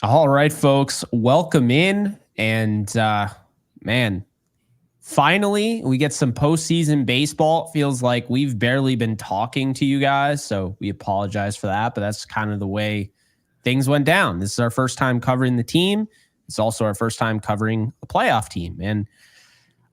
All right, folks, welcome in. And man, finally, we get some postseason baseball. It feels like we've barely been talking to you guys, so we apologize for that, but that's kind of the way things went down. This is our first time covering the team. It's also our first time covering a playoff team. And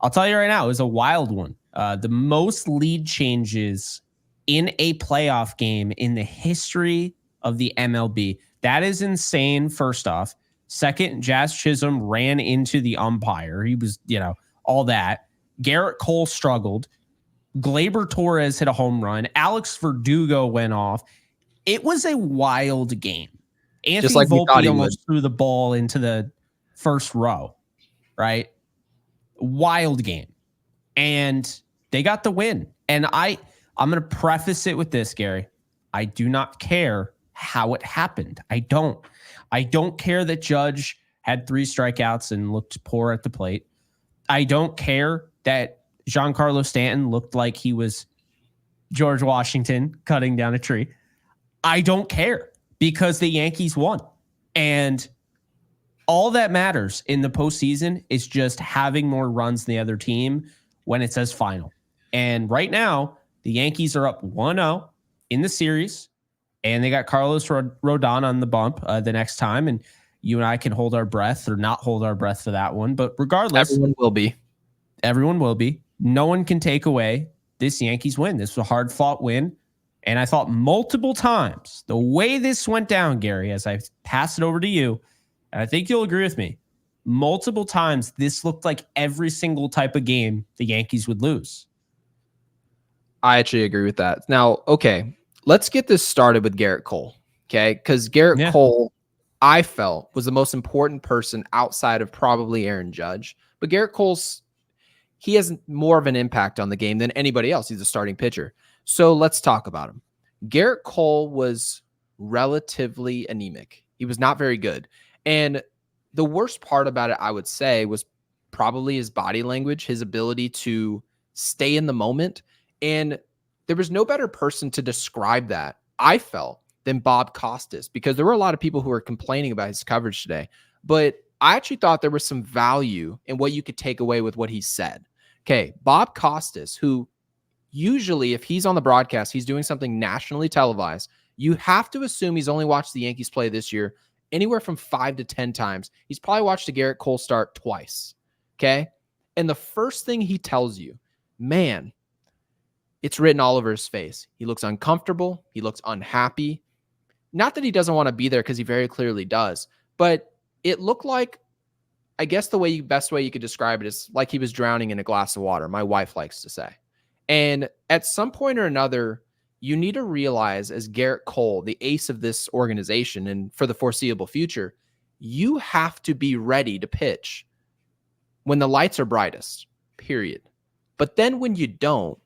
I'll tell you right now, it was a wild one. The most lead changes in a playoff game in the history of the MLB. That is insane, first off. Second, Jazz Chisholm ran into the umpire. He was, all that. Gerrit Cole struggled. Gleyber Torres hit a home run. Alex Verdugo went off. It was a wild game. Just Anthony like we thought Volpe he almost threw the ball into the first row, right? Wild game. And they got the win. And I'm going to preface it with this, Gary. I do not care how it happened. I don't care that Judge had 3 strikeouts and looked poor at the plate. I don't care that Giancarlo Stanton looked like he was George Washington cutting down a tree. I don't care because the Yankees won. And all that matters in the postseason is just having more runs than the other team when it says final. And right now, the Yankees are up 1-0 in the series, and they got Carlos Rodon on the bump the next time. And you and I can hold our breath or not hold our breath for that one. But regardless, everyone will be. No one can take away this Yankees win. This was a hard-fought win. And I thought multiple times, the way this went down, Gary, as I pass it over to you, and I think you'll agree with me, multiple times this looked like every single type of game the Yankees would lose. I actually agree with that. Now, okay, let's get this started with Gerrit Cole, okay? Because Gerrit Cole, I felt, was the most important person outside of probably Aaron Judge. But Gerrit Cole's, he has more of an impact on the game than anybody else. He's a starting pitcher. So let's talk about him. Gerrit Cole was relatively anemic. He was not very good. And the worst part about it, I would say, was probably his body language, his ability to stay in the moment. And there was no better person to describe that, I felt, than Bob Costas, because there were a lot of people who were complaining about his coverage today. But I actually thought there was some value in what you could take away with what he said. Okay, Bob Costas, who usually, if he's on the broadcast, he's doing something nationally televised. You have to assume he's only watched the Yankees play this year anywhere from 5 to 10 times. He's probably watched a Gerrit Cole start twice. Okay. And the first thing he tells you, man, it's written all over his face. He looks uncomfortable. He looks unhappy. Not that he doesn't want to be there, because he very clearly does. But it looked like, I guess the best way you could describe it is like he was drowning in a glass of water, my wife likes to say. And at some point or another, you need to realize, as Gerrit Cole, the ace of this organization and for the foreseeable future, you have to be ready to pitch when the lights are brightest, period. But then when you don't,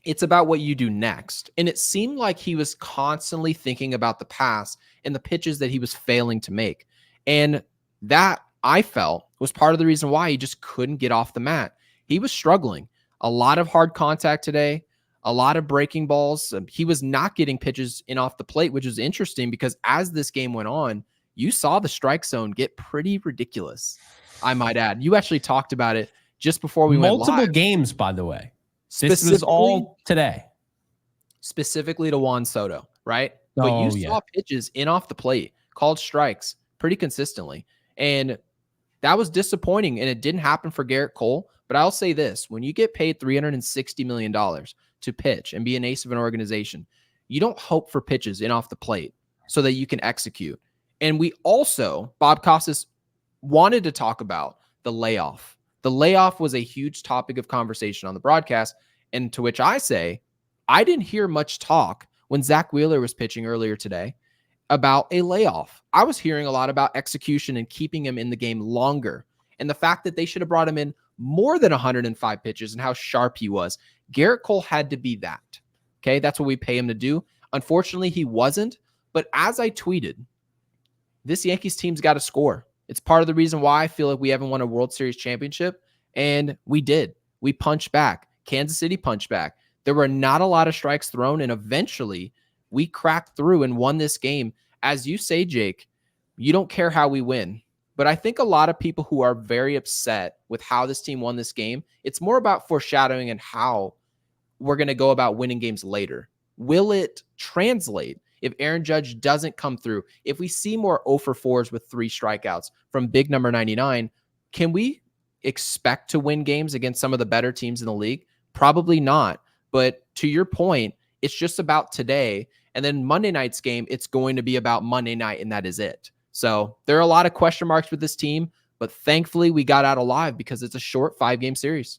it's about what you do next. And it seemed like he was constantly thinking about the past and the pitches that he was failing to make. And that, I felt, was part of the reason why he just couldn't get off the mat. He was struggling. A lot of hard contact today, a lot of breaking balls. He was not getting pitches in off the plate, which was interesting because as this game went on, you saw the strike zone get pretty ridiculous, I might add. You actually talked about it just before we went live. Multiple games, by the way. This was all today. Specifically to Juan Soto, right? But you saw pitches in off the plate, called strikes pretty consistently. And that was disappointing, and it didn't happen for Gerrit Cole. But I'll say this, when you get paid $360 million to pitch and be an ace of an organization, you don't hope for pitches in off the plate so that you can execute. And we also, Bob Costas wanted to talk about the layoff. The layoff was a huge topic of conversation on the broadcast, and to which I say, I didn't hear much talk when Zach Wheeler was pitching earlier today about a layoff. I was hearing a lot about execution and keeping him in the game longer, and the fact that they should have brought him in more than 105 pitches and how sharp he was. Gerrit Cole had to be that. Okay, that's what we pay him to do. Unfortunately, he wasn't. But as I tweeted, this Yankees team's got to score. It's part of the reason why I feel like we haven't won a World Series championship. And we did. We punched back. Kansas City punched back. There were not a lot of strikes thrown. And eventually, we cracked through and won this game. As you say, Jake, You don't care how we win. But I think a lot of people who are very upset with how this team won this game, it's more about foreshadowing and how we're going to go about winning games later. Will it translate if Aaron Judge doesn't come through? If we see more 0 for 4s with 3 strikeouts from big number 99, can we expect to win games against some of the better teams in the league? Probably not. But to your point, it's just about today. And then Monday night's game, it's going to be about Monday night, and that is it. So there are a lot of question marks with this team, but thankfully we got out alive because it's a short 5-game series.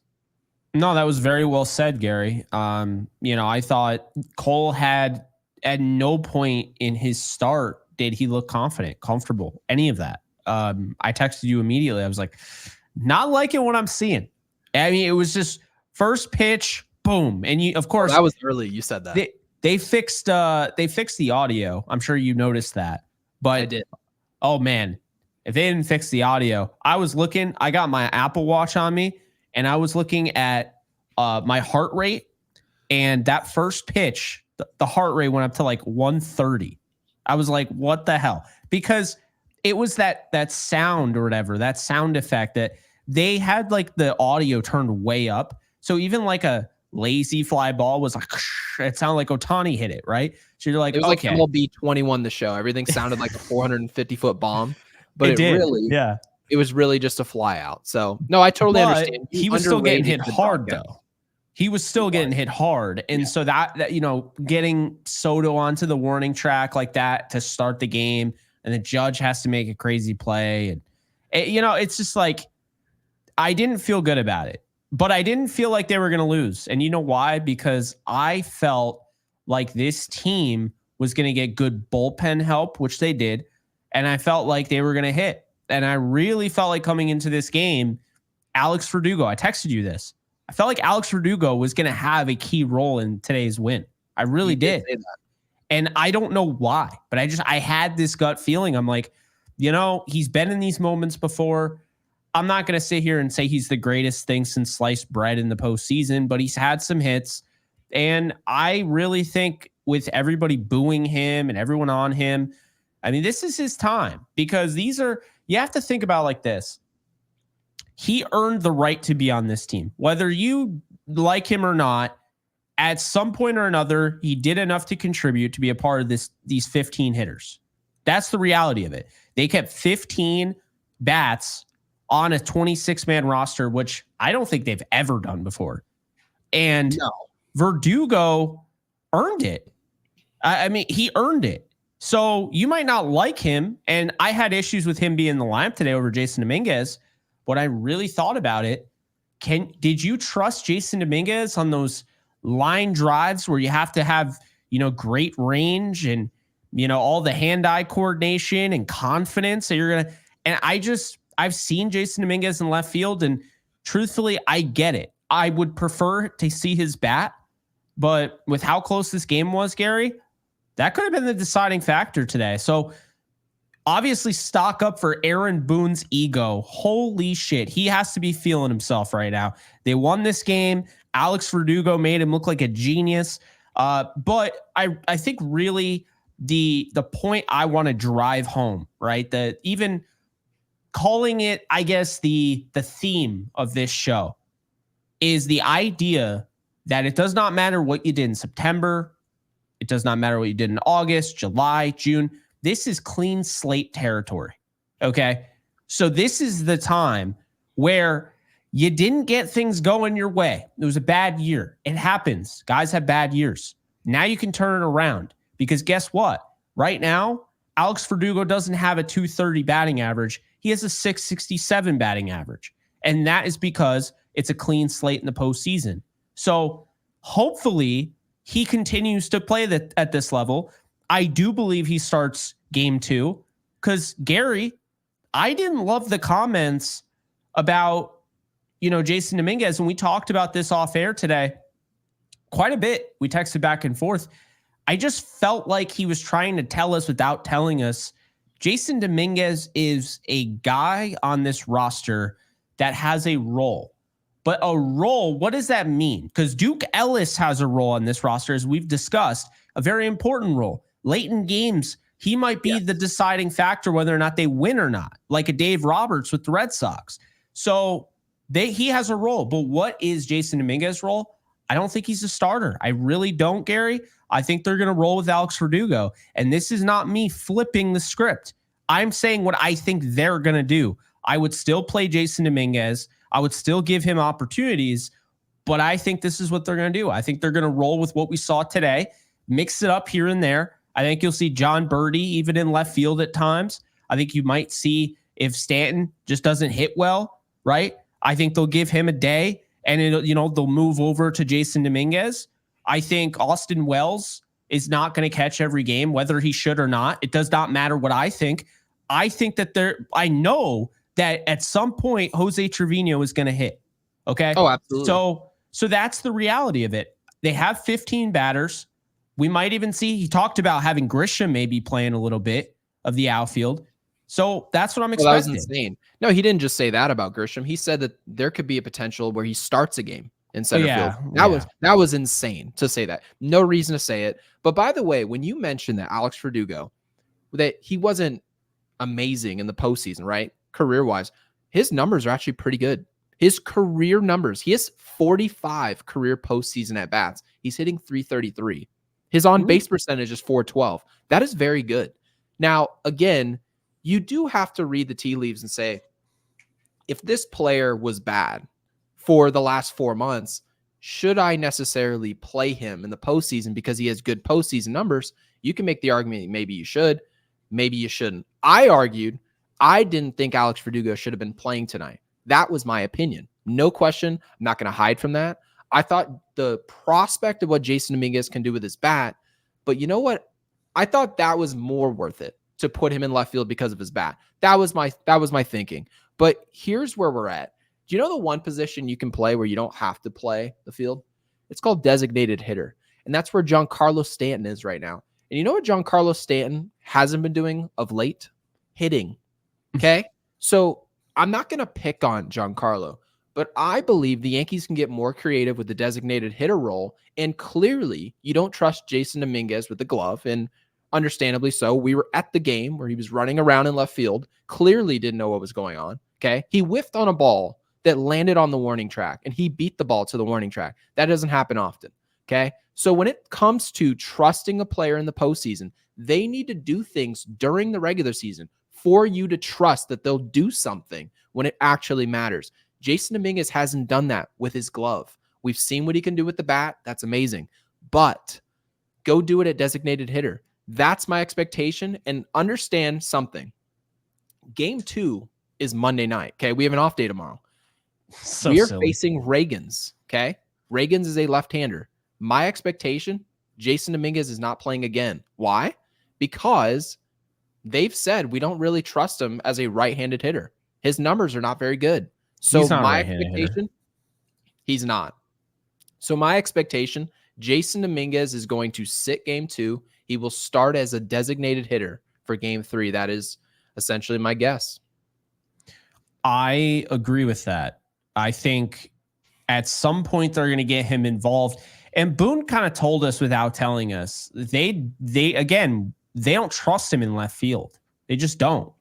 No, that was very well said, Gary. I thought Cole had at no point in his start did he look confident, comfortable, any of that. I texted you immediately. I was like, not liking what I'm seeing. I mean, it was just first pitch, boom. And you, of course, that was early. You said that they fixed the audio. I'm sure you noticed that, but I did. Oh man, if they didn't fix the audio, I got my Apple Watch on me and I was looking at my heart rate, and that first pitch, the heart rate went up to like 130. I was like, what the hell? Because it was that sound or whatever, that sound effect that they had, like the audio turned way up. So even like a lazy fly ball was like, it sounded like Ohtani hit it, right? So you're like, it was okay. like MLB 21, the show. Everything sounded like a 450-foot bomb, but it was really just a fly out. So no, I totally understand. He was still getting hit hard though. He was still getting hit hard. And so that, getting Soto onto the warning track like that to start the game, and the Judge has to make a crazy play. And, it's just like, I didn't feel good about it, but I didn't feel like they were going to lose. And you know why? Because I felt like this team was going to get good bullpen help, which they did. And I felt like they were going to hit. And I really felt like coming into this game, Alex Verdugo, I texted you this. I felt like Alex Verdugo was going to have a key role in today's win. I really did. And I don't know why, but I had this gut feeling. I'm like, he's been in these moments before. I'm not going to sit here and say he's the greatest thing since sliced bread in the postseason, but he's had some hits. And I really think with everybody booing him and everyone on him, I mean, this is his time, because you have to think about like this. He earned the right to be on this team. Whether you like him or not, at some point or another, he did enough to contribute to be a part of these 15 hitters. That's the reality of it. They kept 15 bats on a 26-man roster, which I don't think they've ever done before. And Verdugo earned it. I mean, he earned it. So you might not like him, and I had issues with him being in the lineup today over Jason Dominguez, but I really thought about it. Did you trust Jason Dominguez on those line drives where you have to have, great range and, all the hand-eye coordination and confidence that you're going to, and I've seen Jason Dominguez in left field, and truthfully, I get it. I would prefer to see his bat, but with how close this game was, Gary, that could have been the deciding factor today. So obviously stock up for Aaron Boone's ego. Holy shit. He has to be feeling himself right now. They won this game. Alex Verdugo made him look like a genius. But I think really the point I want to drive home, right? That even calling it, I guess, the theme of this show is the idea that it does not matter what you did in September. It does not matter what you did in August, July, June. This is clean slate territory. Okay. So this is the time where you didn't get things going your way. It was a bad year. It happens. Guys have bad years. Now you can turn it around, because guess what? Right now, Alex Verdugo doesn't have a 230 batting average. He has a 667 batting average. And that is because it's a clean slate in the postseason. So hopefully he continues to play at this level. I do believe he starts game 2, because Gary, I didn't love the comments about, Jason Dominguez. And we talked about this off air today quite a bit. We texted back and forth. I just felt like he was trying to tell us without telling us, Jason Dominguez is a guy on this roster that has a role. But a role, what does that mean? Because Duke Ellis has a role on this roster, as we've discussed, a very important role. Late in games, He might be the deciding factor whether or not they win or not, like a Dave Roberts with the Red Sox. So he has a role. But what is Jason Dominguez's role? I don't think he's a starter. I really don't, Gary. I think they're going to roll with Alex Verdugo. And this is not me flipping the script. I'm saying what I think they're going to do. I would still play Jason Dominguez. I would still give him opportunities. But I think this is what they're going to do. I think they're going to roll with what we saw today, mix it up here and there. I think you'll see John Birdie even in left field at times. I think you might see if Stanton just doesn't hit well, right? I think they'll give him a day and they'll move over to Jason Dominguez. I think Austin Wells is not going to catch every game, whether he should or not. It does not matter what I think. I think that I know that at some point Jose Trevino is going to hit. Okay. Oh, absolutely. So that's the reality of it. They have 15 batters. We might even see, he talked about having Grisham maybe playing a little bit of the outfield. So that's what I'm expecting. That was insane. No, he didn't just say that about Grisham. He said that there could be a potential where he starts a game in center field. That was insane to say that. No reason to say it. But by the way, when you mentioned that Alex Verdugo, that he wasn't amazing in the postseason, right? Career-wise, his numbers are actually pretty good. His career numbers, he has 45 career postseason at-bats. He's hitting .333. His on-base percentage is .412. That is very good. Now, again, you do have to read the tea leaves and say, if this player was bad for the last 4 months, should I necessarily play him in the postseason because he has good postseason numbers? You can make the argument maybe you should, maybe you shouldn't. I argued I didn't think Alex Verdugo should have been playing tonight. That was my opinion. No question. I'm not going to hide from that. I thought the prospect of what Jason Dominguez can do with his bat, but you know what? I thought that was more worth it to put him in left field because of his bat. That was my thinking. But here's where we're at. Do you know the one position you can play where you don't have to play the field? It's called designated hitter. And that's where Giancarlo Stanton is right now. And you know what Giancarlo Stanton hasn't been doing of late? Hitting. Okay? So I'm not going to pick on Giancarlo, but I believe the Yankees can get more creative with the designated hitter role. And clearly, you don't trust Jason Dominguez with the glove. And understandably so. We were at the game where he was running around in left field, clearly didn't know what was going on. Okay. He whiffed on a ball that landed on the warning track and he beat the ball to the warning track. That doesn't happen often. Okay. So when it comes to trusting a player in the postseason, they need to do things during the regular season for you to trust that they'll do something when it actually matters. Jason Dominguez hasn't done that with his glove. We've seen what he can do with the bat. That's amazing. But go do it at designated hitter. That's my expectation. And understand something. Game 2 is Monday night. Okay. We have an off day tomorrow. We are facing Reagans. Okay. Reagans is a left-hander. My expectation, Jason Dominguez is not playing again. Why? Because they've said we don't really trust him as a right-handed hitter. His numbers are not very good. So my expectation, he's not. So my expectation, Jason Dominguez is going to sit game 2. He will start as a designated hitter for game 3. That is essentially my guess. I agree with that. I think at some point they're going to get him involved. And Boone kind of told us without telling us, they don't trust him in left field. They just don't.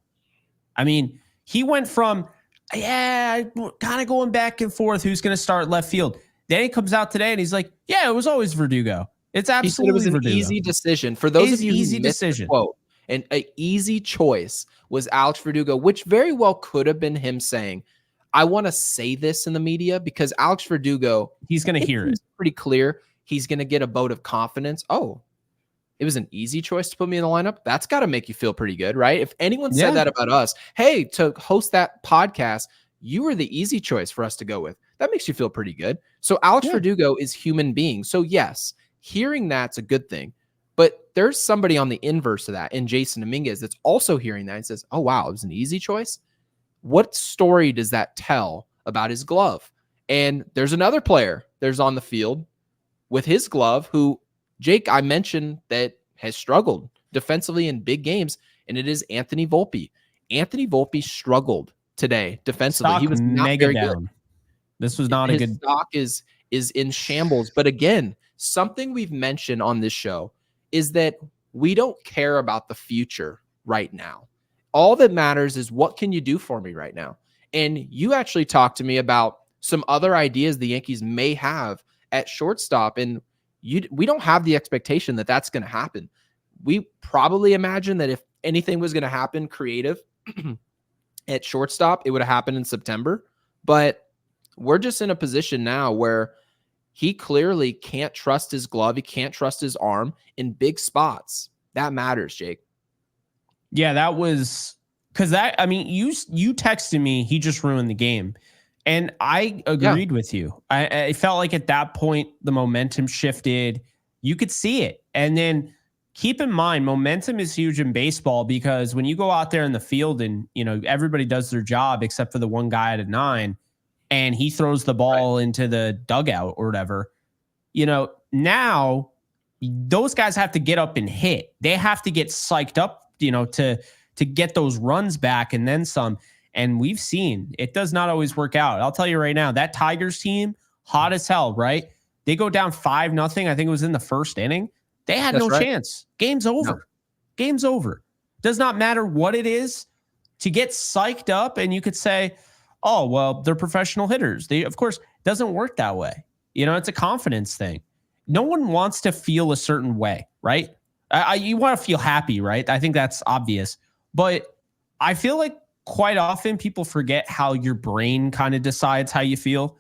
I mean, he went from, kind of going back and forth, who's going to start left field. Then he comes out today and he's like, yeah, it was always Verdugo. It's absolutely it was an Verdugo. Easy decision. For those of you who easy missed decision. the quote, and an easy choice was Alex Verdugo, which very well could have been him saying, I want to say this in the media because Alex Verdugo, he's going to hear it. Pretty clear. He's going to get a vote of confidence. Oh, it was an easy choice to put me in the lineup. That's got to make you feel pretty good, right? If anyone said that about us, hey, to host that podcast, you were the easy choice for us to go with. That makes you feel pretty good. So Alex Verdugo is human being. So yes, hearing that's a good thing. But there's somebody on the inverse of that in Jason Dominguez that's also hearing that and says, oh, wow, it was an easy choice. What story does that tell about his glove? And there's another player there's on the field with his glove who, Jake, I mentioned that has struggled defensively in big games, and it is Anthony Volpe. Anthony Volpe struggled today defensively. Stock he was not mega very down. Good. This was not his a good stock is in shambles. But again, something we've mentioned on this show is that we don't care about the future right now. All that matters is what can you do for me right now? And you actually talked to me about some other ideas the Yankees may have at shortstop. And we don't have the expectation that that's going to happen. We probably imagine that if anything was going to happen creative at shortstop, it would have happened in September. But we're just in a position now where he clearly can't trust his glove. He can't trust his arm in big spots. That matters, Jake. Yeah, that was because you texted me, he just ruined the game. And I agreed with you. I felt like at that point, the momentum shifted. You could see it. And then keep in mind, momentum is huge in baseball because when you go out there in the field and, everybody does their job except for the one guy at a 9, and he throws the ball into the dugout or whatever, now those guys have to get up and hit. They have to get psyched up, to get those runs back and then some. And we've seen it does not always work out. I'll tell you right now, that Tigers team, hot as hell, right? They go down 5-0. I think it was in the first inning. They had no chance. Game's over. No. Game's over. Does not matter what it is to get psyched up. And you could say, oh, well, they're professional hitters. Of course, it doesn't work that way. It's a confidence thing. No one wants to feel a certain way, right? You want to feel happy, right? I think that's obvious. But I feel like quite often people forget how your brain kind of decides how you feel.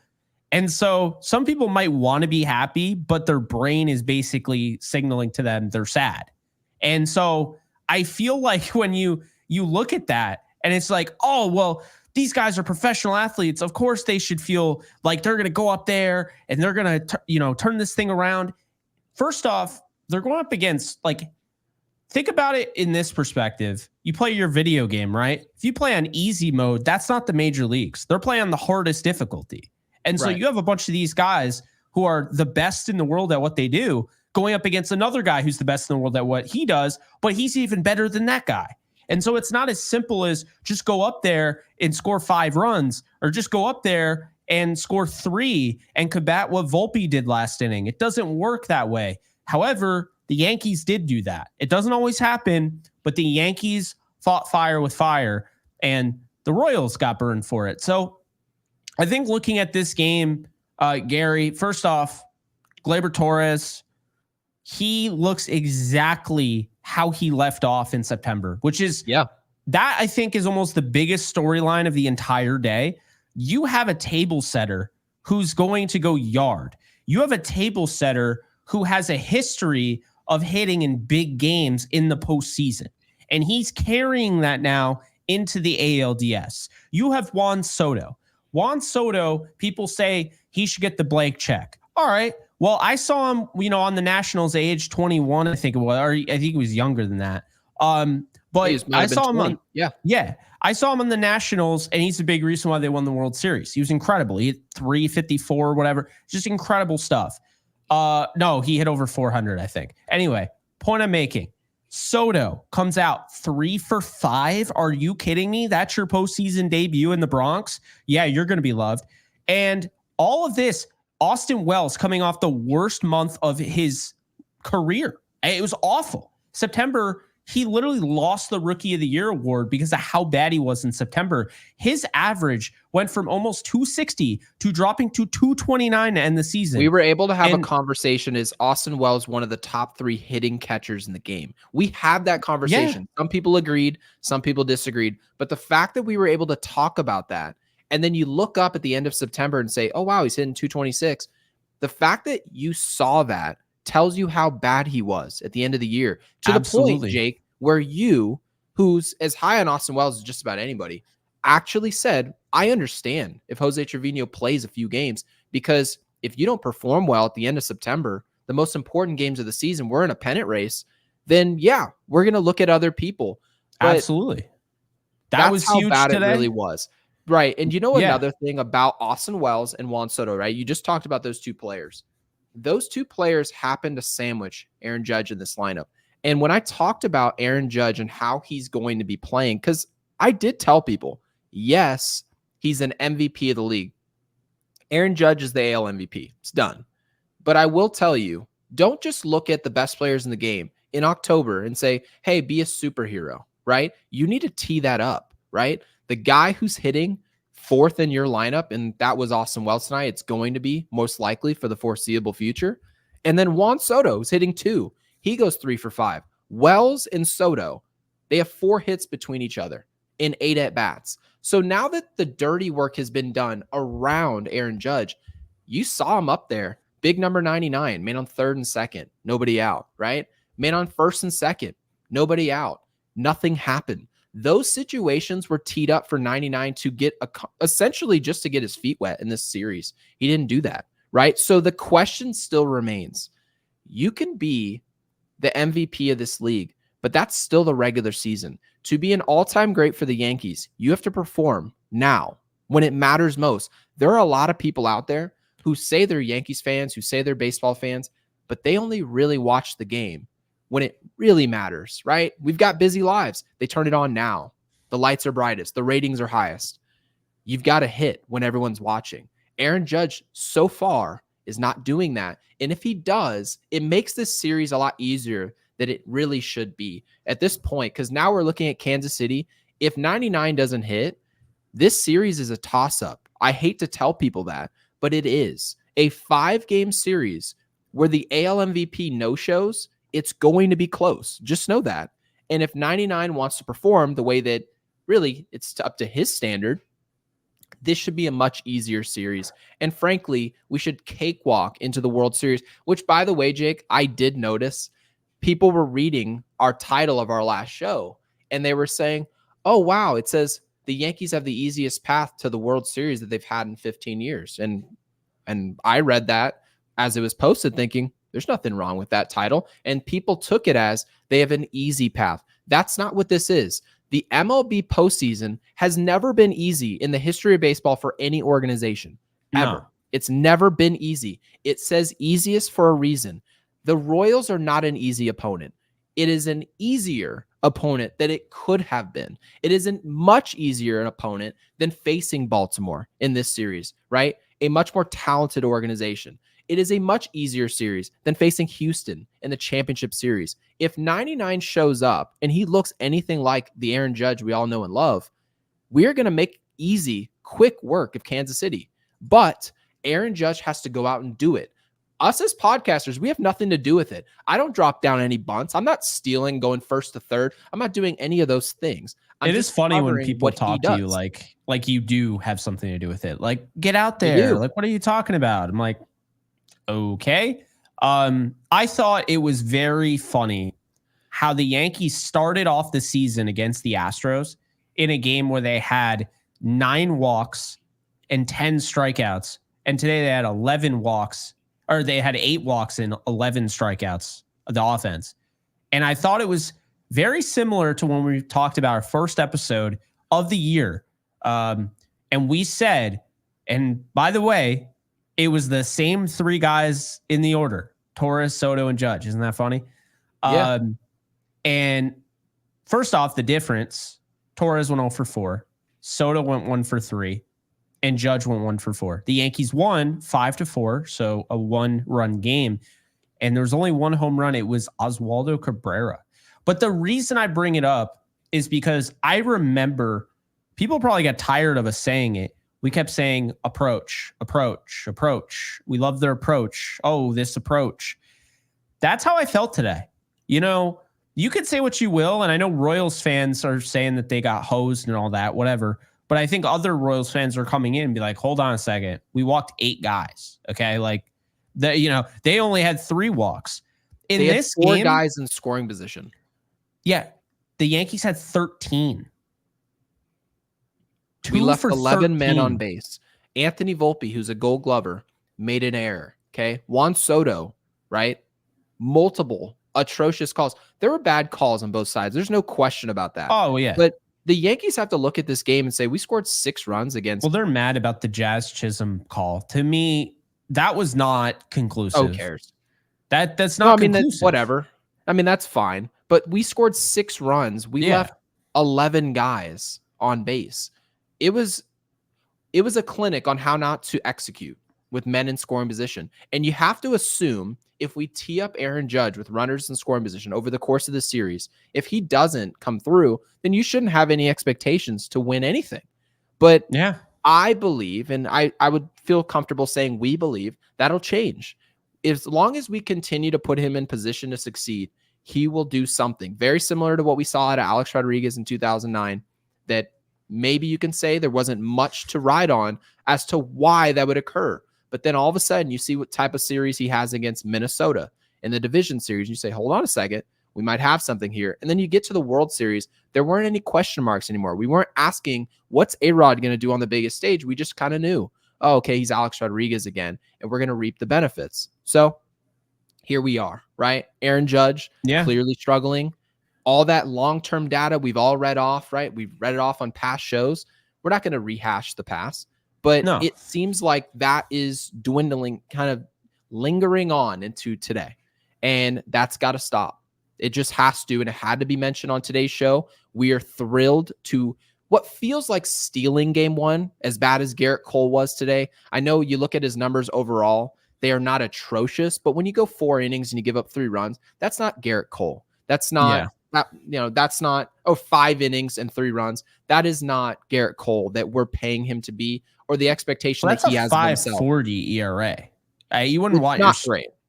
And so some people might want to be happy, but their brain is basically signaling to them they're sad. And so I feel like when you look at that and it's like, oh, well, these guys are professional athletes. Of course they should feel like they're going to go up there and they're going to, turn this thing around. First off, they're going up against, think about it in this perspective. You play your video game, right? If you play on easy mode, that's not the major leagues. They're playing on the hardest difficulty. And so you have a bunch of these guys who are the best in the world at what they do going up against another guy who's the best in the world at what he does, but he's even better than that guy. And so it's not as simple as just go up there and score 5 runs or just go up there and score 3 and combat what Volpe did last inning. It doesn't work that way. However, the Yankees did do that. It doesn't always happen, but the Yankees fought fire with fire and the Royals got burned for it. So I think looking at this game, Gary, first off, Gleyber Torres, he looks exactly how he left off in September, which is that I think is almost the biggest storyline of the entire day. You have a table setter who's going to go yard. You have a table setter who has a history of hitting in big games in the postseason. And he's carrying that now into the ALDS. You have Juan Soto. Juan Soto, people say he should get the blank check. All right. Well, I saw him, on the Nationals age 21, I think it was, or I think he was younger than that. But I saw him on, I saw him on the Nationals, and he's a big reason why they won the World Series. He was incredible. He hit 354 or whatever. Just incredible stuff. No, he hit over 400, I think. Anyway, point I'm making. Soto comes out 3 for 5. Are you kidding me? That's your postseason debut in the Bronx? Yeah, you're going to be loved. And all of this, Austin Wells coming off the worst month of his career. It was awful. September, he literally lost the Rookie of the Year award because of how bad he was in September. His average went from almost 260 to dropping to 229 to end the season. We were able to have a conversation. Is Austin Wells one of the top 3 hitting catchers in the game? We had that conversation. Yeah. Some people agreed, some people disagreed. But the fact that we were able to talk about that, and then you look up at the end of September and say, oh, wow, he's hitting 226. The fact that you saw that tells you how bad he was at the end of the year. To the point, Jake, where you, who's as high on Austin Wells as just about anybody, actually said, I understand if Jose Trevino plays a few games, because if you don't perform well at the end of September, the most important games of the season, we're in a pennant race, then yeah, we're going to look at other people. But absolutely. That was how huge bad today. It really was. Right. And another thing about Austin Wells and Juan Soto, right? You just talked about those 2 players. Those 2 players happen to sandwich Aaron Judge in this lineup. And when I talked about Aaron Judge and how he's going to be playing, because I did tell people, yes, he's an MVP of the league. Aaron Judge is the AL MVP. It's done. But I will tell you, don't just look at the best players in the game. in October and say, hey, be a superhero, right? You need to tee that up, right? The guy who's hitting fourth in your lineup, and that was Austin Wells tonight, it's going to be most likely for the foreseeable future. And then Juan Soto is hitting 2. He goes 3 for 5. Wells and Soto, they have 4 hits between each other in 8 at-bats. So now that the dirty work has been done around Aaron Judge, you saw him up there. Big number 99, man on third and second, nobody out, right? Man on first and second, nobody out. Nothing happened. Those situations were teed up for 99 to get essentially just to get his feet wet in this series. He didn't do that, right? So the question still remains. You can be the MVP of this league, but that's still the regular season. To be an all-time great for the Yankees, you have to perform now when it matters most. There are a lot of people out there who say they're Yankees fans, who say they're baseball fans, but they only really watch the game when it really matters, right? We've got busy lives. They turn it on now. The lights are brightest. The ratings are highest. You've got to hit when everyone's watching. Aaron Judge, so far, is not doing that. And if he does, it makes this series a lot easier than it really should be at this point, because now we're looking at Kansas City. If 99 doesn't hit, this series is a toss-up. I hate to tell people that, but it is. A 5-game series where the AL MVP no-shows, it's going to be close. Just know that. And if 99 wants to perform the way that really it's up to his standard, this should be a much easier series. And frankly, we should cakewalk into the World Series, which, by the way, Jake, I did notice people were reading our title of our last show, and they were saying, oh, wow, it says the Yankees have the easiest path to the World Series that they've had in 15 years. And I read that as it was posted thinking, there's nothing wrong with that title. And people took it as they have an easy path. That's not what this is. The MLB postseason has never been easy in the history of baseball for any organization, ever. No. It's never been easy. It says easiest for a reason. The Royals are not an easy opponent. It is an easier opponent than it could have been. It is a much easier an opponent than facing Baltimore in this series, right? A much more talented organization. It is a much easier series than facing Houston in the championship series. If 99 shows up and he looks anything like the Aaron Judge we all know and love, we're going to make easy, quick work of Kansas City. But Aaron Judge has to go out and do it. Us as podcasters, we have nothing to do with it. I don't drop down any bunts. I'm not stealing, going first to third. I'm not doing any of those things. It is funny when people talk to you like you do have something to do with it. Like, get out there. Like, what are you talking about? I'm like, okay. I thought it was very funny how the Yankees started off the season against the Astros in a game where they had 9 walks and 10 strikeouts. And today they had 11 walks, or they had 8 walks and 11 strikeouts of the offense. And I thought it was very similar to when we talked about our first episode of the year. And we said, and by the way, it was the same 3 guys in the order, Torres, Soto, and Judge. Isn't that funny? Yeah. And first off, the difference, Torres went 0 for 4. Soto went 1 for 3. And Judge went 1 for 4. The Yankees won 5-4, so a 1-run game. And there was only 1 home run. It was Oswaldo Cabrera. But the reason I bring it up is because I remember people probably got tired of us saying it. We kept saying approach, approach, approach. We love their approach. Oh, this approach. That's how I felt today. You know, you could say what you will, and I know Royals fans are saying that they got hosed and all that, whatever. But I think other Royals fans are coming in and be like, hold on a second. We walked 8 guys. Okay. Like they only had 3 walks in this game. 4 guys in scoring position. Yeah. The Yankees had 13. We left 11 men on base. Anthony Volpe, who's a Gold Glover, made an error. Okay. Juan Soto, right? Multiple atrocious calls. There were bad calls on both sides. There's no question about that. Oh, yeah. But the Yankees have to look at this game and say, we scored 6 runs against. Well, they're mad about the Jazz Chisholm call. To me, that was not conclusive. Who cares? That's not conclusive. Whatever. I mean, that's fine. But we scored 6 runs. We left 11 guys on base. It was a clinic on how not to execute with men in scoring position. And you have to assume if we tee up Aaron Judge with runners in scoring position over the course of the series, if he doesn't come through, then you shouldn't have any expectations to win anything. But Yeah. I believe, and I would feel comfortable saying we believe, that'll change. As long as we continue to put him in position to succeed, he will do something very similar to what we saw out of Alex Rodriguez in 2009, that maybe you can say there wasn't much to ride on as to why that would occur. But then all of a sudden you see what type of series he has against Minnesota in the division series. You say, hold on a second, we might have something here. And then you get to the World Series, there weren't any question marks anymore. We weren't asking, what's A-Rod going to do on the biggest stage? We just kind of knew, oh, okay, he's Alex Rodriguez again, and we're going to reap the benefits. So here we are, right? Aaron Judge, clearly struggling. All that long-term data we've all read off, right? We've read it off on past shows. We're not going to rehash the past, but it seems like that is dwindling, kind of lingering on into today. And that's got to stop. It just has to, and it had to be mentioned on today's show. We are thrilled to what feels like stealing game one, as bad as Gerrit Cole was today. I know you look at his numbers overall, they are not atrocious, but when you go 4 innings and you give up 3 runs, that's not Gerrit Cole. That's not that's not 5 innings and 3 runs. That is not Gerrit Cole that we're paying him to be, or the expectation that he has of himself. 5.40 ERA. You wouldn't want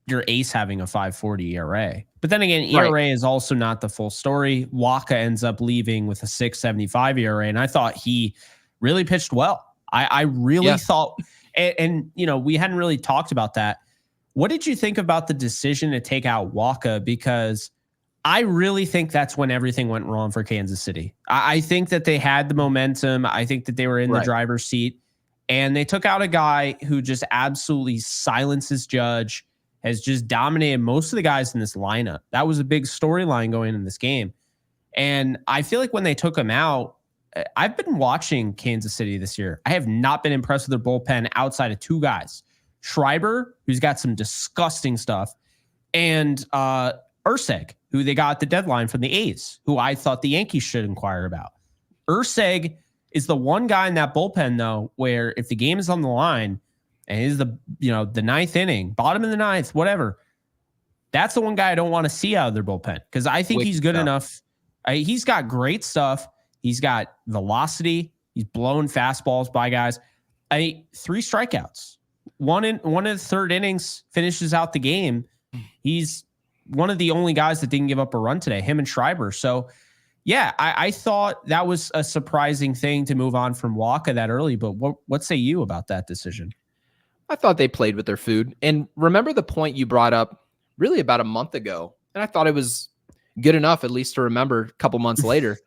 your ace having a 5.40 ERA. But then again, ERA is also not the full story. Waka ends up leaving with a 6.75 ERA, and I thought he really pitched well. I really thought, and you know, we hadn't really talked about that. What did you think about the decision to take out Waka? Because I really think that's when everything went wrong for Kansas City. I think that they had the momentum. I think that they were in the driver's seat, and they took out a guy who just absolutely silences Judge, has just dominated most of the guys in this lineup. That was a big storyline going in this game. And I feel like when they took him out, I've been watching Kansas City this year. I have not been impressed with their bullpen outside of 2 guys. Schreiber, who's got some disgusting stuff, and Urseg, who they got at the deadline from the A's, who I thought the Yankees should inquire about. Urseg is the one guy in that bullpen, though, where if the game is on the line, and he's the 9th inning, bottom of the 9th, whatever, that's the one guy I don't want to see out of their bullpen, because I think he's good enough. He's got great stuff. He's got velocity. He's blowing fastballs by guys. 3 strikeouts. One in the 3rd innings, finishes out the game. He's one of the only guys that didn't give up a run today, him and Schreiber. So, yeah, I thought that was a surprising thing to move on from Waka that early. But what say you about that decision? I thought they played with their food. And remember the point you brought up really about a month ago, and I thought it was good enough at least to remember a couple months later,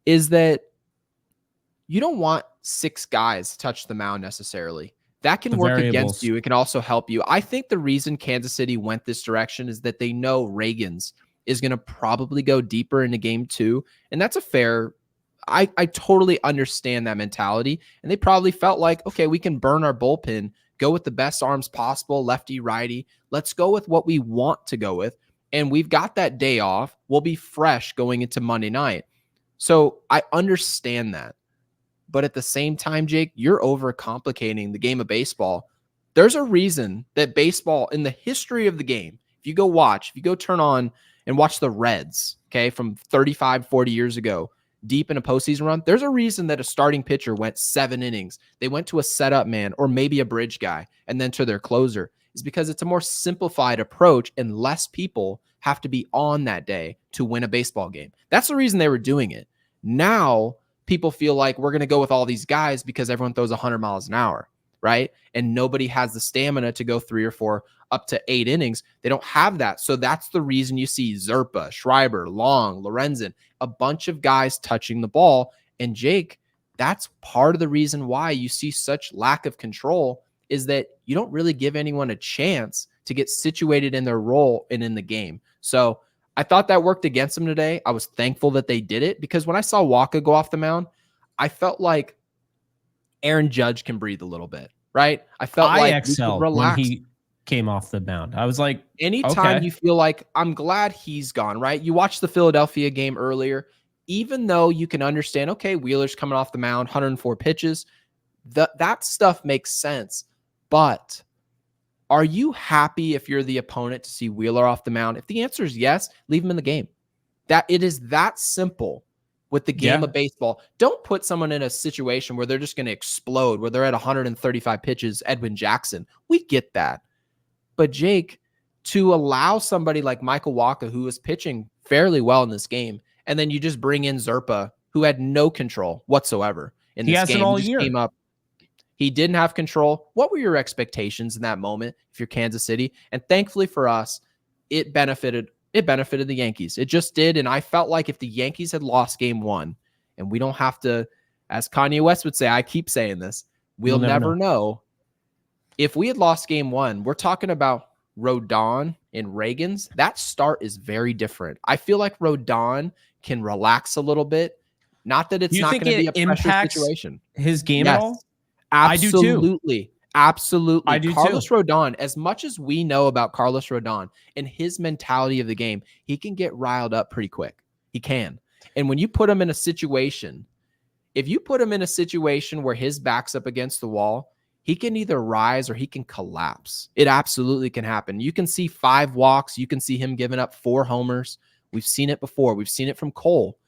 is that you don't want 6 guys to touch the mound necessarily. That can work against you. It can also help you. I think the reason Kansas City went this direction is that they know Reagans is going to probably go deeper into game 2. And that's a fair, I totally understand that mentality. And they probably felt like, okay, we can burn our bullpen, go with the best arms possible, lefty, righty. Let's go with what we want to go with. And we've got that day off. We'll be fresh going into Monday night. So I understand that. But at the same time, Jake, you're overcomplicating the game of baseball. There's a reason that baseball, in the history of the game, if you go turn on and watch the Reds, okay, from 35, 40 years ago, deep in a postseason run, there's a reason that a starting pitcher went 7 innings. They went to a setup man or maybe a bridge guy and then to their closer. Is because it's a more simplified approach and less people have to be on that day to win a baseball game. That's the reason they were doing it. Now, people feel like we're going to go with all these guys because everyone throws 100 miles an hour, right? And nobody has the stamina to go 3 or 4 up to 8 innings. They don't have that. So that's the reason you see Zerpa, Schreiber, Long, Lorenzen, a bunch of guys touching the ball. And Jake, that's part of the reason why you see such lack of control, is that you don't really give anyone a chance to get situated in their role and in the game. So I thought that worked against them today. I was thankful that they did it, because when I saw Waka go off the mound, I felt like Aaron Judge can breathe a little bit, right? I felt like exhaled when he came off the mound. I was like, anytime you feel like, I'm glad he's gone, right? You watched the Philadelphia game earlier, even though you can understand, okay, Wheeler's coming off the mound, 104 pitches. That stuff makes sense. But Are you happy if you're the opponent to see Wheeler off the mound? If the answer is yes, leave him in the game. That it is that simple with the game of baseball. Don't put someone in a situation where they're just going to explode, where they're at 135 pitches, Edwin Jackson. We get that. But Jake, to allow somebody like Michael Wacha, who was pitching fairly well in this game, and then you just bring in Zerpa, who had no control whatsoever in this game. All he just year. came up. He didn't have control. What were your expectations in that moment if you're Kansas City? And thankfully for us, it benefited the Yankees. It just did. And I felt like if the Yankees had lost game one, and we don't have to, as Kanye West would say, I keep saying this, we'll never know. If we had lost game one, we're talking about Rodon and Reagan's. That start is very different. I feel like Rodon can relax a little bit. Not that it's not going to be a pressure situation. His game at all? Absolutely. Absolutely. I do Carlos too. Rodon, as much as we know about Carlos Rodon and his mentality of the game, he can get riled up pretty quick. He can. And when you put him in a situation, if you put him in a situation where his back's up against the wall, he can either rise or he can collapse. It absolutely can happen. You can see 5 walks. You can see him giving up 4 homers. We've seen it before. We've seen it from Cole.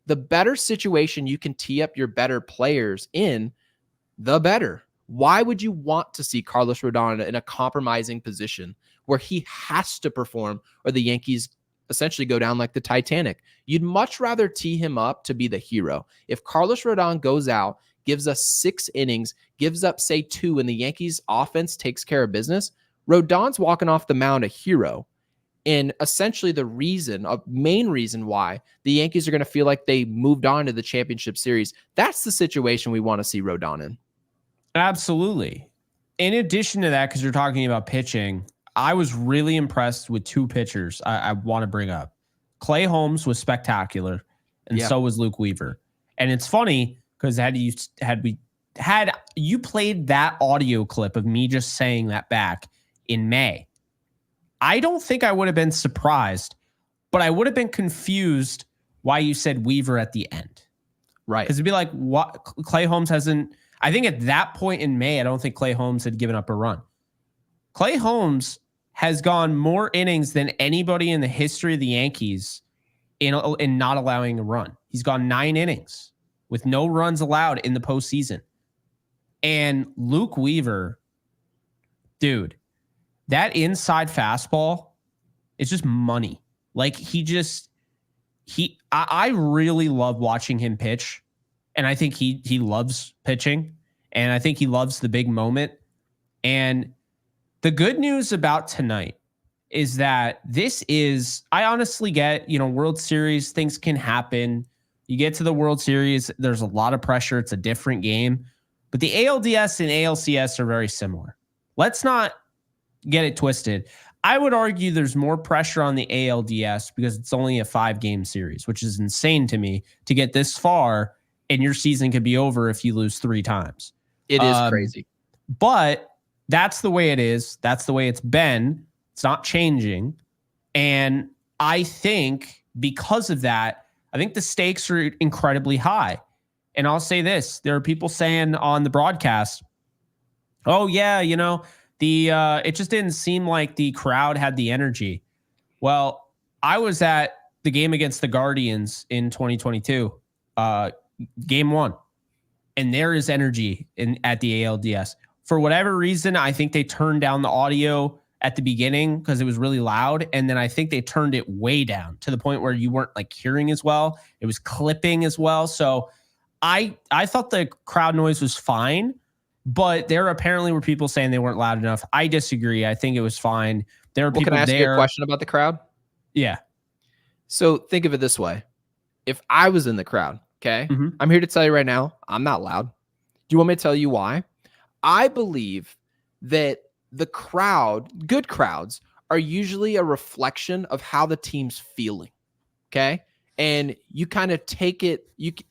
The better situation you can tee up your better players in, the better. Why would you want to see Carlos Rodon in a compromising position where he has to perform or the Yankees essentially go down like the Titanic? You'd much rather tee him up to be the hero. If Carlos Rodon goes out, gives us 6 innings, gives up, say, 2, and the Yankees offense takes care of business, Rodon's walking off the mound a hero. And essentially the main reason why the Yankees are going to feel like they moved on to the championship series, that's the situation we want to see Rodon in. Absolutely. In addition to that, because you're talking about pitching, I was really impressed with 2 pitchers I want to bring up. Clay Holmes was spectacular, and so was Luke Weaver. And it's funny because had you played that audio clip of me just saying that back in May, I don't think I would have been surprised, but I would have been confused why you said Weaver at the end. Right. Because it'd be like, what? Clay Holmes hasn't. I think at that point in May, I don't think Clay Holmes had given up a run. Clay Holmes has gone more innings than anybody in the history of the Yankees in not allowing a run. He's gone 9 innings with no runs allowed in the postseason. And Luke Weaver, dude, that inside fastball is just money. Like I really love watching him pitch. And I think he loves pitching. And I think he loves the big moment. And the good news about tonight is that I honestly get, World Series, things can happen. You get to the World Series, there's a lot of pressure. It's a different game. But the ALDS and ALCS are very similar. Let's not get it twisted. I would argue there's more pressure on the ALDS because it's only a 5-game series, which is insane to me to get this far, and your season could be over if you lose 3 times. It is crazy. But that's the way it is. That's the way it's been. It's not changing. And I think because of that, I think the stakes are incredibly high. And I'll say this. There are people saying on the broadcast, oh, yeah, it just didn't seem like the crowd had the energy. Well, I was at the game against the Guardians in 2022, game 1. And there is energy at the ALDS. For whatever reason, I think they turned down the audio at the beginning because it was really loud. And then I think they turned it way down to the point where you weren't like hearing as well. It was clipping as well. So I thought the crowd noise was fine, but there apparently were people saying they weren't loud enough. I disagree. I think it was fine. There were people there. Can I ask you a question about the crowd? Yeah. So think of it this way. If I was in the crowd, okay, I'm here to tell you right now, I'm not loud. Do you want me to tell you why? I believe that the crowd, good crowds, are usually a reflection of how the team's feeling, okay? And you kind of take it.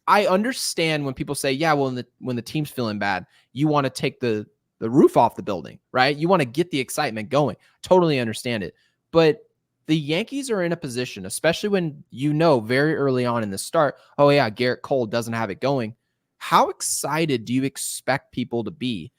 I understand when people say, yeah, well, when the team's feeling bad, you want to take the roof off the building, right? You want to get the excitement going. Totally understand it. But the Yankees are in a position, especially when very early on in the start, oh yeah, Gerrit Cole doesn't have it going. How excited do you expect people to be?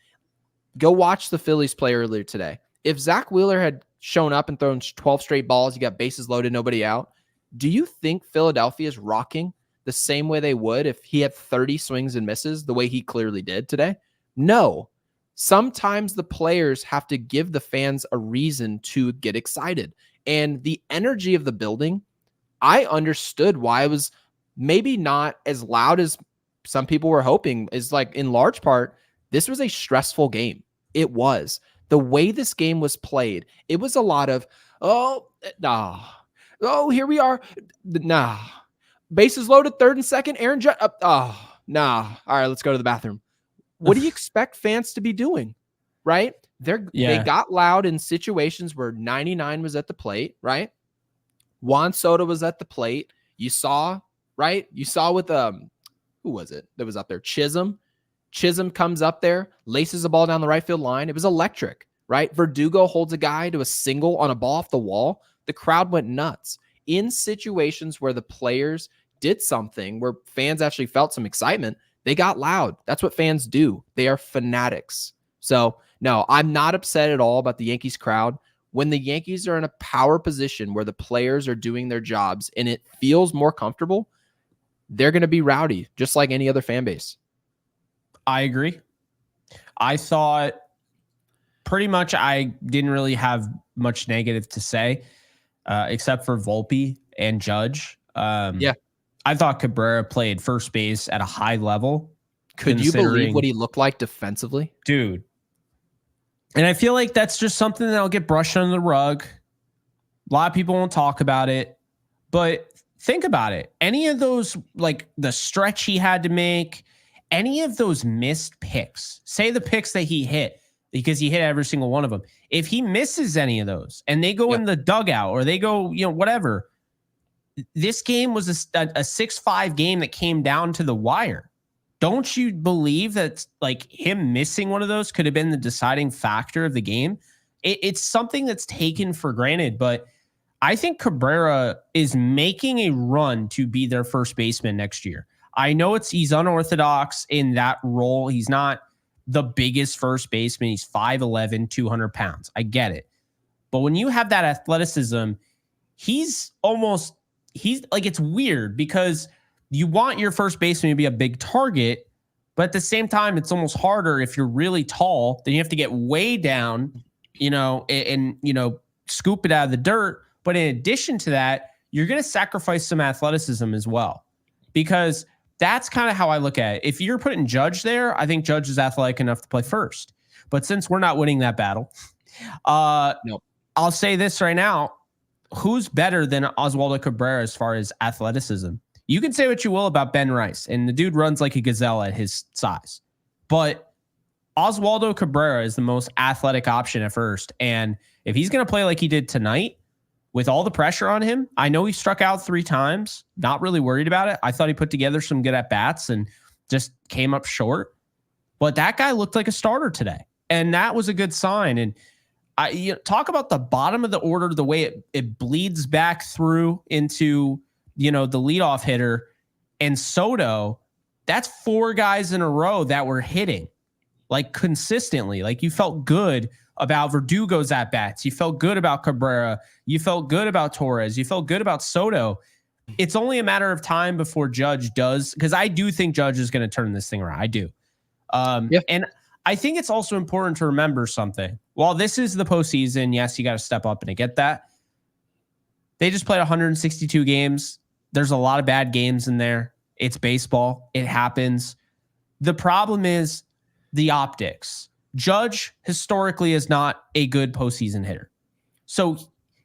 Go watch the Phillies play earlier today. if Zach Wheeler had shown up and thrown 12 straight balls, you got bases loaded, nobody out, do you think Philadelphia is rocking the same way they would if he had 30 swings and misses the way he clearly did today? No. Sometimes the players have to give the fans a reason to get excited. And the energy of the building, I understood why it was maybe not as loud as some people were hoping, is like in large part, this was a stressful game. It was. The way this game was played, it was a lot of, here we are. Nah. Bases loaded, third and second. Aaron Judge. Nah. All right, let's go to the bathroom. What do you expect fans to be doing? Right? They got loud in situations where 99 was at the plate, right? Juan Soto was at the plate. You saw, right? You saw with who was it that was up there? Chisholm. Chisholm comes up there, laces a ball down the right field line. It was electric, right? Verdugo holds a guy to a single on a ball off the wall. The crowd went nuts. In situations where the players did something, where fans actually felt some excitement, they got loud. That's what fans do. They are fanatics. So, no, I'm not upset at all about the Yankees crowd. When the Yankees are in a power position where the players are doing their jobs and it feels more comfortable, they're going to be rowdy, just like any other fan base. I agree. I thought pretty much I didn't really have much negative to say, except for Volpe and Judge. I thought Cabrera played first base at a high level. Could you believe what he looked like defensively? Dude. And I feel like that's just something that'll get brushed under the rug. A lot of people won't talk about it. But think about it. Any of those, like the stretch he had to make, any of those missed picks, say the picks that he hit, because he hit every single one of them. If he misses any of those and they go in the dugout or they go, whatever, this game was a 6-5 game that came down to the wire. Don't you believe that like him missing one of those could have been the deciding factor of the game? It's something that's taken for granted, but I think Cabrera is making a run to be their first baseman next year. I know he's unorthodox in that role. He's not the biggest first baseman. He's 5'11", 200 pounds. I get it. But when you have that athleticism, he's like, it's weird because you want your first baseman to be a big target, but at the same time, it's almost harder if you're really tall. Then you have to get way down, and scoop it out of the dirt. But in addition to that, you're going to sacrifice some athleticism as well, because that's kind of how I look at it. If you're putting Judge there, I think Judge is athletic enough to play first. But since we're not winning that battle, no. I'll say this right now. Who's better than Oswaldo Cabrera as far as athleticism? You can say what you will about Ben Rice, and the dude runs like a gazelle at his size. But Oswaldo Cabrera is the most athletic option at first. And if he's going to play like he did tonight, with all the pressure on him, I know he struck out 3 times. Not really worried about it. I thought he put together some good at-bats and just came up short. But that guy looked like a starter today. And that was a good sign. And talk about the bottom of the order, the way it bleeds back through into, the leadoff hitter. And Soto, that's 4 guys in a row that were hitting, like, consistently. Like, you felt good about Verdugo's at-bats. You felt good about Cabrera. You felt good about Torres. You felt good about Soto. It's only a matter of time before Judge does, because I do think Judge is going to turn this thing around. I do. And I think it's also important to remember something. While this is the postseason, yes, you got to step up, and I get that. They just played 162 games. There's a lot of bad games in there. It's baseball. It happens. The problem is the optics. Judge historically is not a good postseason hitter. So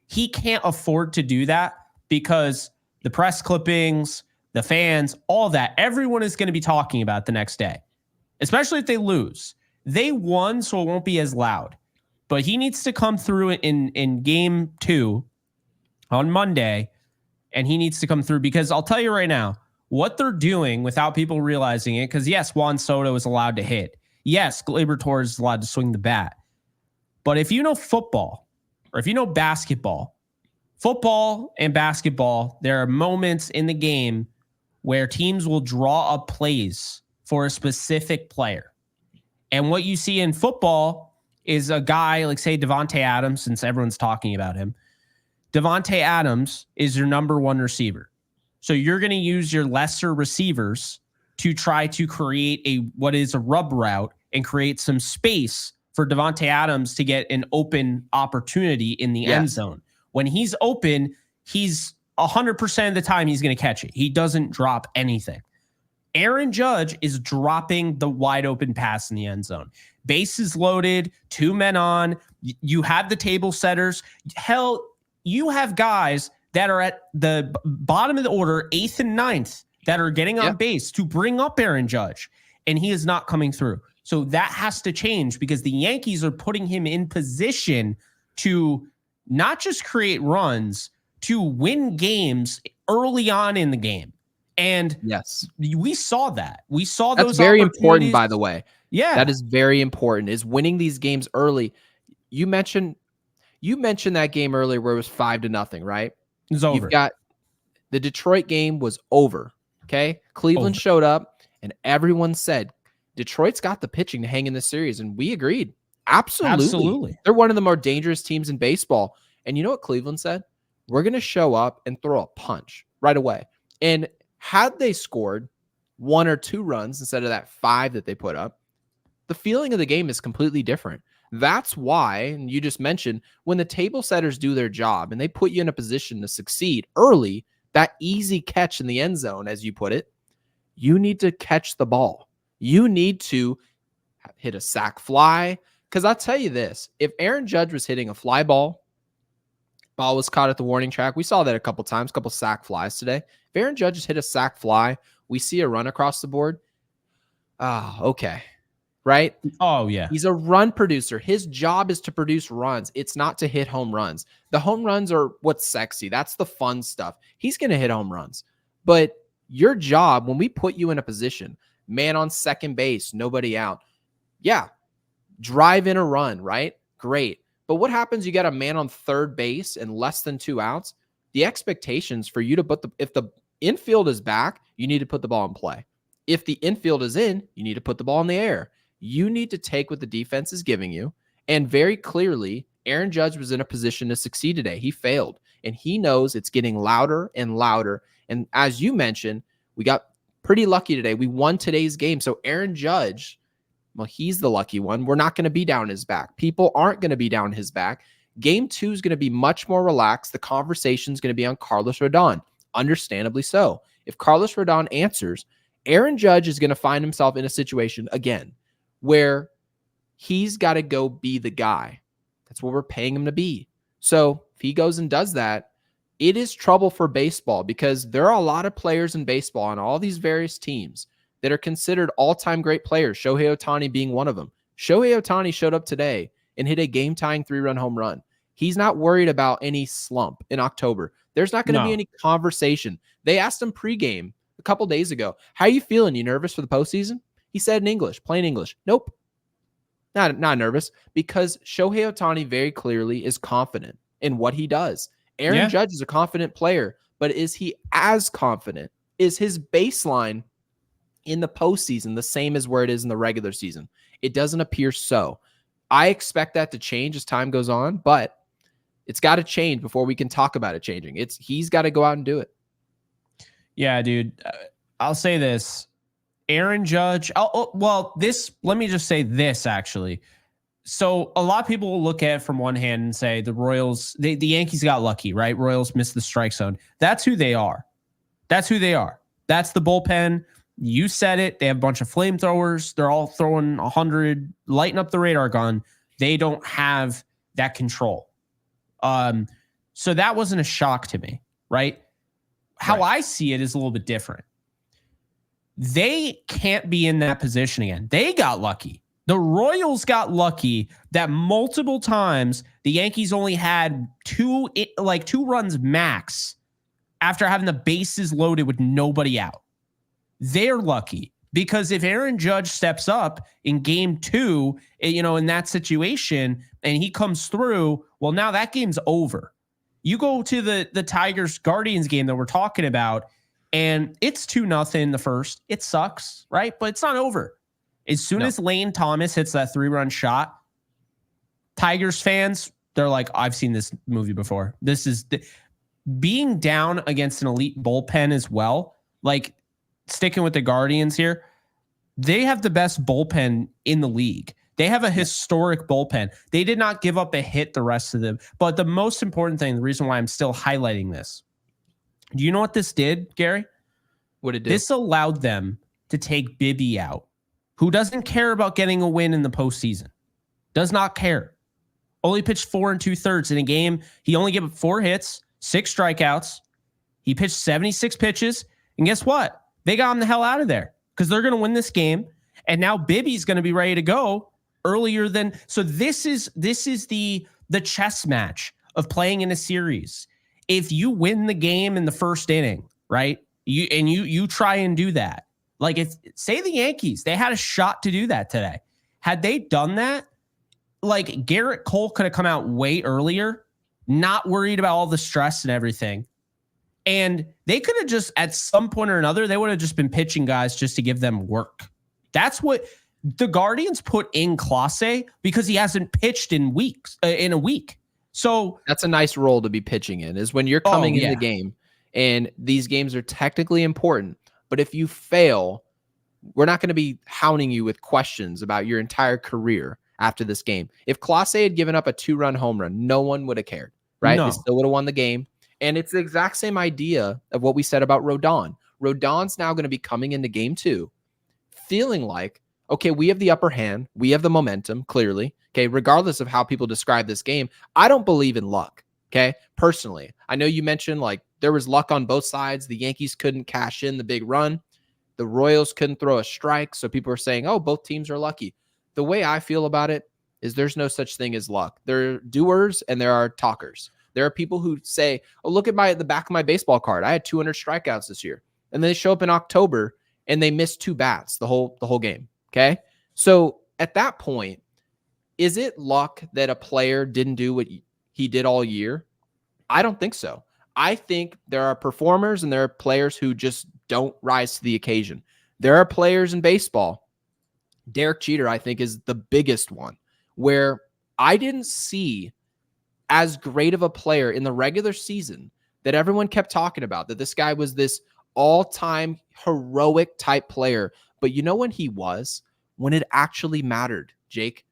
he can't afford to do that, because the press clippings, the fans, all that, everyone is going to be talking about the next day, especially if they lose. They won, so it won't be as loud. But he needs to come through in game 2 on Monday, and he needs to come through, because I'll tell you right now, what they're doing without people realizing it, because yes, Juan Soto is allowed to hit. Yes, Gleyber Torres is allowed to swing the bat. But if you know football, or if you know basketball and basketball, there are moments in the game where teams will draw up plays for a specific player. And what you see in football is a guy like, say, Devontae Adams, since everyone's talking about him. Devontae Adams is your number one receiver. So you're going to use your lesser receivers to try to create what is a rub route and create some space for Devontae Adams to get an open opportunity in the end zone. When he's open, he's 100% of the time he's going to catch it. He doesn't drop anything. Aaron Judge is dropping the wide open pass in the end zone. Bases loaded, 2 men on. You have the table setters. Hell, you have guys that are at the bottom of the order, 8th and 9th, that are getting on base to bring up Aaron Judge, and he is not coming through. So that has to change because the Yankees are putting him in position to not just create runs, to win games early on in the game. And we saw that. We saw those. That's very important, by the way. Yeah, that is very important. Is winning these games early. You mentioned that game earlier where it was 5-0, right? It was over. You've got the Detroit game was over. Okay, Cleveland showed up, and everyone said Detroit's got the pitching to hang in this series, and we agreed. Absolutely. They're one of the more dangerous teams in baseball. And you know what Cleveland said? We're going to show up and throw a punch right away. And had they scored 1 or 2 runs instead of that 5 that they put up, the feeling of the game is completely different. That's why, and you just mentioned, when the table setters do their job and they put you in a position to succeed early, that easy catch in the end zone, as you put it, you need to catch the ball. You need to hit a sac fly. Because I'll tell you this, if Aaron Judge was hitting a fly ball was caught at the warning track. We saw that a couple times, a couple sack flies today. If Aaron Judge has hit a sack fly, we see a run across the board. Okay. Right? Oh, yeah. He's a run producer. His job is to produce runs. It's not to hit home runs. The home runs are what's sexy. That's the fun stuff. He's going to hit home runs. But your job, when we put you in a position, man on second base, nobody out. Yeah. Drive in a run, right? Great. But what happens? You got a man on third base and less than 2 outs. The expectations for you to put if the infield is back, you need to put the ball in play. If the infield is in, you need to put the ball in the air. You need to take what the defense is giving you. And very clearly, Aaron Judge was in a position to succeed today. He failed, and he knows it's getting louder and louder. And as you mentioned, we got pretty lucky today. We won today's game. So Aaron Judge, well, he's the lucky one. We're not going to be down his back. People aren't going to be down his back. Game 2 is going to be much more relaxed. The conversation is going to be on Carlos Rodon. Understandably so. If Carlos Rodon answers, Aaron Judge is going to find himself in a situation again where he's got to go be the guy. That's what we're paying him to be. So if he goes and does that, it is trouble for baseball because there are a lot of players in baseball on all these various teams that are considered all-time great players, Shohei Ohtani being one of them. Shohei Ohtani showed up today and hit a game-tying 3-run home run. He's not worried about any slump in October. There's not going to be any conversation. They asked him pregame a couple days ago, how are you feeling? You nervous for the postseason? He said in English, plain English, nope. Not nervous, because Shohei Ohtani very clearly is confident in what he does. Aaron Judge is a confident player, but is he as confident? Is his baseline in the postseason the same as where it is in the regular season? It doesn't appear so. I expect that to change as time goes on, but it's got to change before we can talk about it changing. He's got to go out and do it. Yeah, dude. I'll say this. Aaron Judge. Let me just say this, actually. So a lot of people will look at it from one hand and say the Royals, the Yankees got lucky, right? Royals missed the strike zone. That's who they are. That's who they are. That's the bullpen. You said it. They have a bunch of flamethrowers. They're all throwing 100, lighting up the radar gun. They don't have that control. So that wasn't a shock to me, right? How I see it is a little bit different. They can't be in that position again. They got lucky. The Royals got lucky that multiple times the Yankees only had two runs max after having the bases loaded with nobody out. They're lucky because if Aaron Judge steps up in game 2, in that situation, and he comes through, well, now that game's over. You go to the Tigers Guardians game that we're talking about, and it's 2-0 in the first. It sucks, right? But it's not over. As soon as Lane Thomas hits that 3-run shot, Tigers fans, they're like, I've seen this movie before. This is being down against an elite bullpen as well. Like, sticking with the Guardians here, they have the best bullpen in the league. They have a historic bullpen. They did not give up a hit, the rest of them. But the most important thing, the reason why I'm still highlighting this, do you know what this did, Gary? What it did? This allowed them to take Bibby out, who doesn't care about getting a win in the postseason. Does not care. Only pitched 4 2/3 in a game. He only gave up 4 hits, 6 strikeouts. He pitched 76 pitches. And guess what? They got him the hell out of there because they're going to win this game. And now Bibby's going to be ready to go earlier than. So this is the chess match of playing in a series. If you win the game in the first inning, right? You try and do that. Like, if say the Yankees, they had a shot to do that today. Had they done that, like, Gerrit Cole could have come out way earlier, not worried about all the stress and everything. And they could have just, at some point or another, they would have just been pitching guys just to give them work. That's what the Guardians put in Clase because he hasn't pitched in a week. So that's a nice role to be pitching in, is when you're coming in the game, and these games are technically important. But if you fail, we're not going to be hounding you with questions about your entire career after this game. If Clase had given up a 2-run home run, no one would have cared, right? No. They still would have won the game. And it's the exact same idea of what we said about Rodon. Rodon's now going to be coming into game 2, feeling like, okay, we have the upper hand. We have the momentum, clearly. Okay, regardless of how people describe this game, I don't believe in luck, okay, personally. I know you mentioned, like, there was luck on both sides. The Yankees couldn't cash in the big run. The Royals couldn't throw a strike, so people are saying, oh, both teams are lucky. The way I feel about it is there's no such thing as luck. There are doers and there are talkers. There are people who say, oh, look at the back of my baseball card. I had 200 strikeouts this year. And they show up in October and they miss 2 bats the whole game, okay? So at that point, is it luck that a player didn't do what he did all year? I don't think so. I think there are performers and there are players who just don't rise to the occasion. There are players in baseball. Derek Jeter, I think, is the biggest one, where I didn't see as great of a player in the regular season that everyone kept talking about, that this guy was this all-time heroic type player. But you know when he was? When it actually mattered, Jake.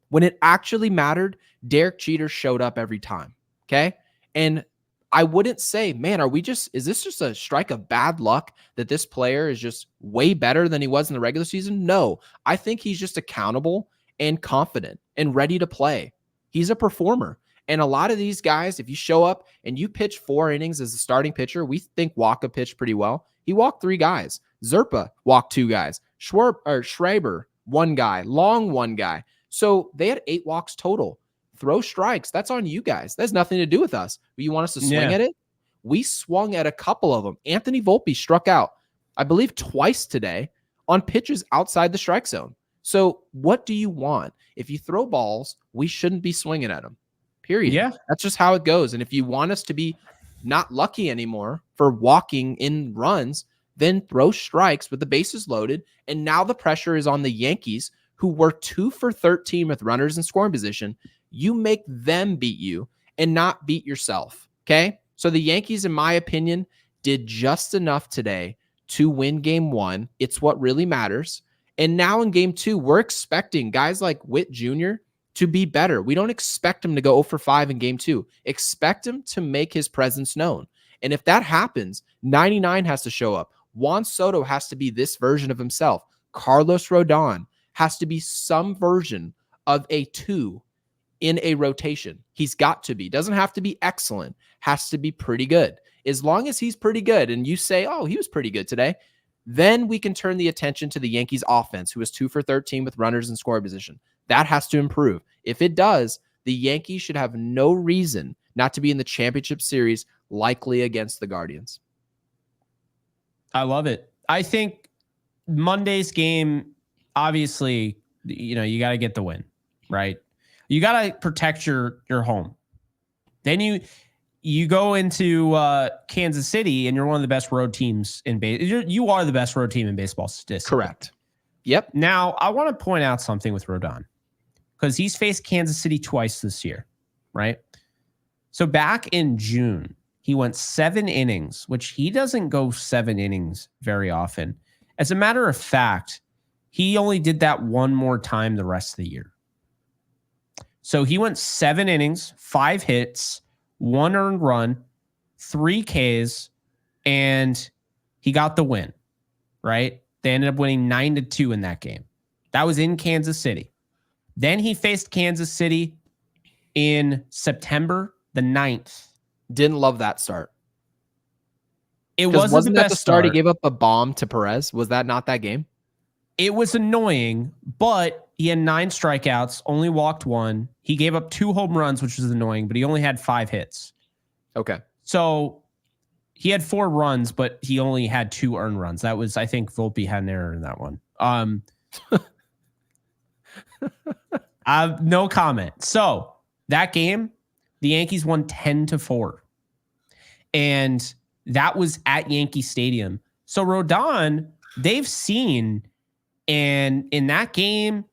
When it actually mattered, Derek Jeter showed up every time, okay? And I wouldn't say, man, is this just a strike of bad luck that this player is just way better than he was in the regular season? No, I think he's just accountable and confident and ready to play. He's a performer. And a lot of these guys, if you show up and you pitch 4 innings as a starting pitcher, we think Waka pitched pretty well. He walked 3 guys. Zerpa walked 2 guys. Schreiber, 1 guy. Long, 1 guy. So they had 8 walks total. Throw strikes. That's on you guys. That has nothing to do with us. You want us to swing at it? We swung at a couple of them. Anthony Volpe struck out, I believe, twice today on pitches outside the strike zone. So what do you want? If you throw balls, we shouldn't be swinging at them. Period. Yeah. That's just how it goes. And if you want us to be not lucky anymore for walking in runs, then throw strikes with the bases loaded. And now the pressure is on the Yankees, who were 2 for 13 with runners in scoring position. You make them beat you and not beat yourself, okay? So the Yankees, in my opinion, did just enough today to win game 1. It's what really matters. And now in game 2, we're expecting guys like Witt Jr. to be better. We don't expect him to go 0 for 5 in game 2. Expect him to make his presence known. And if that happens, 99 has to show up. Juan Soto has to be this version of himself. Carlos Rodon has to be some version of a 2 in a rotation. He's got to be. Doesn't have to be excellent. Has to be pretty good. As long as he's pretty good and you say, oh, he was pretty good today, then we can turn the attention to the Yankees offense, who was 2 for 13 with runners in scoring position. That has to improve. If it does, the Yankees should have no reason not to be in the championship series, likely against the Guardians. I love it. I think Monday's game, obviously, you got to get the win, right? You got to protect your home. Then you go into Kansas City and you're one of the best road teams in baseball. You are the best road team in baseball statistics. Correct. Yep. Now, I want to point out something with Rodon. because he's faced Kansas City twice this year, right? So back in June, he went 7 innings, which he doesn't go 7 innings very often. As a matter of fact, he only did that one more time the rest of the year. So he went 7 innings, 5 hits, 1 earned run, 3 Ks, and he got the win, right? They ended up winning 9-2 in that game. That was in Kansas City. Then he faced Kansas City in September the 9th. Didn't love that start. It wasn't that the start. He gave up a bomb to Perez. Was that not that game? It was annoying, but he had 9 strikeouts, only walked 1. He gave up 2 home runs, which was annoying, but he only had 5 hits. Okay. So he had 4 runs, but he only had 2 earned runs. That was, I think, Volpe had an error in that one. No comment. So that game, the Yankees won 10-4. And that was at Yankee Stadium. So Rodon, they've seen, and in that game,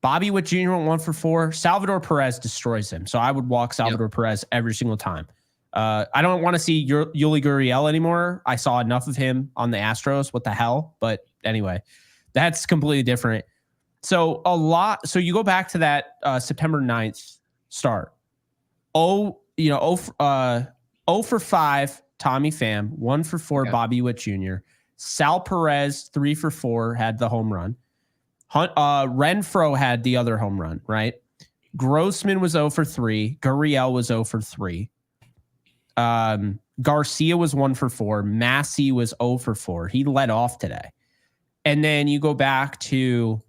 Bobby Witt Jr. went 1 for 4. Salvador Perez destroys him. So I would walk Salvador Perez every single time. I don't want to see Yuli Gurriel anymore. I saw enough of him on the Astros. What the hell? But anyway, that's completely different. So you go back to that September 9th start. 0 for 5, Tommy Pham, 1 for 4, Bobby Witt Jr. Sal Perez, 3 for 4, had the home run. Renfroe had the other home run, right? Grossman was 0 for 3. Gurriel was 0 for 3. Garcia was 1 for 4. Massey was 0 for 4. He led off today. And then you go back to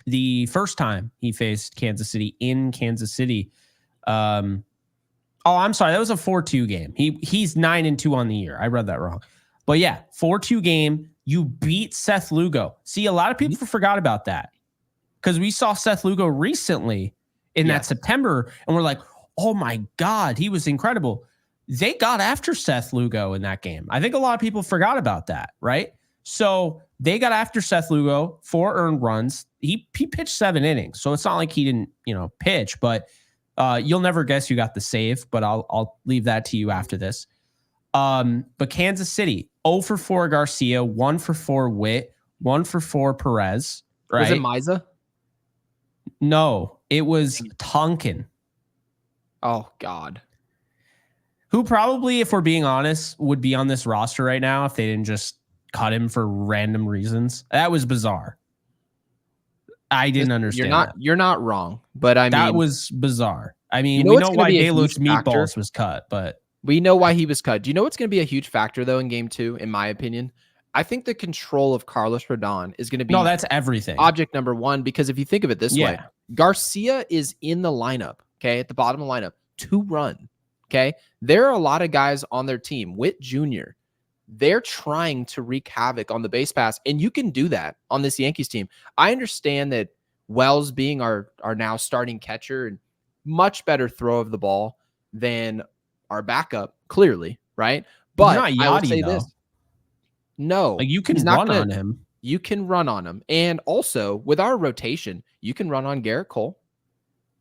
the first time he faced Kansas City in Kansas City. I'm sorry. That was a 4-2 game. He's 9-2 on the year. I read that wrong. But yeah, 4-2 game. You beat Seth Lugo. See, a lot of people forgot about that because we saw Seth Lugo recently in that September, and we're like, oh my God, he was incredible. They got after Seth Lugo in that game. I think a lot of people forgot about that, right? So they got after Seth Lugo, 4 earned runs. He pitched 7 innings, so it's not like he didn't, pitch. But you'll never guess who got the save. But I'll leave that to you after this. But Kansas City, 0 for 4 Garcia, 1 for 4 Witt, 1 for 4 Perez. Right? Was it Miza? No, it was Tonkin. Oh God. Who probably, if we're being honest, would be on this roster right now if they didn't just cut him for random reasons. That was bizarre. I didn't understand. You're not wrong, but that was bizarre. I mean, we know why De Los Meatballs was cut, but we know why he was cut. Do you know what's going to be a huge factor though in game 2, in my opinion? I think the control of Carlos Rodon is going to be that's everything. Object number 1, because if you think of it this way, Garcia is in the lineup, okay, at the bottom of the lineup to run. Okay. There are a lot of guys on their team. Witt Jr., they're trying to wreak havoc on the base pass, and you can do that on this Yankees team. I understand that Wells being our now starting catcher and much better throw of the ball than our backup, clearly, right? But not Yachty, I will say this. No. Like you can run on him. You can run on him. And also, with our rotation, you can run on Gerrit Cole.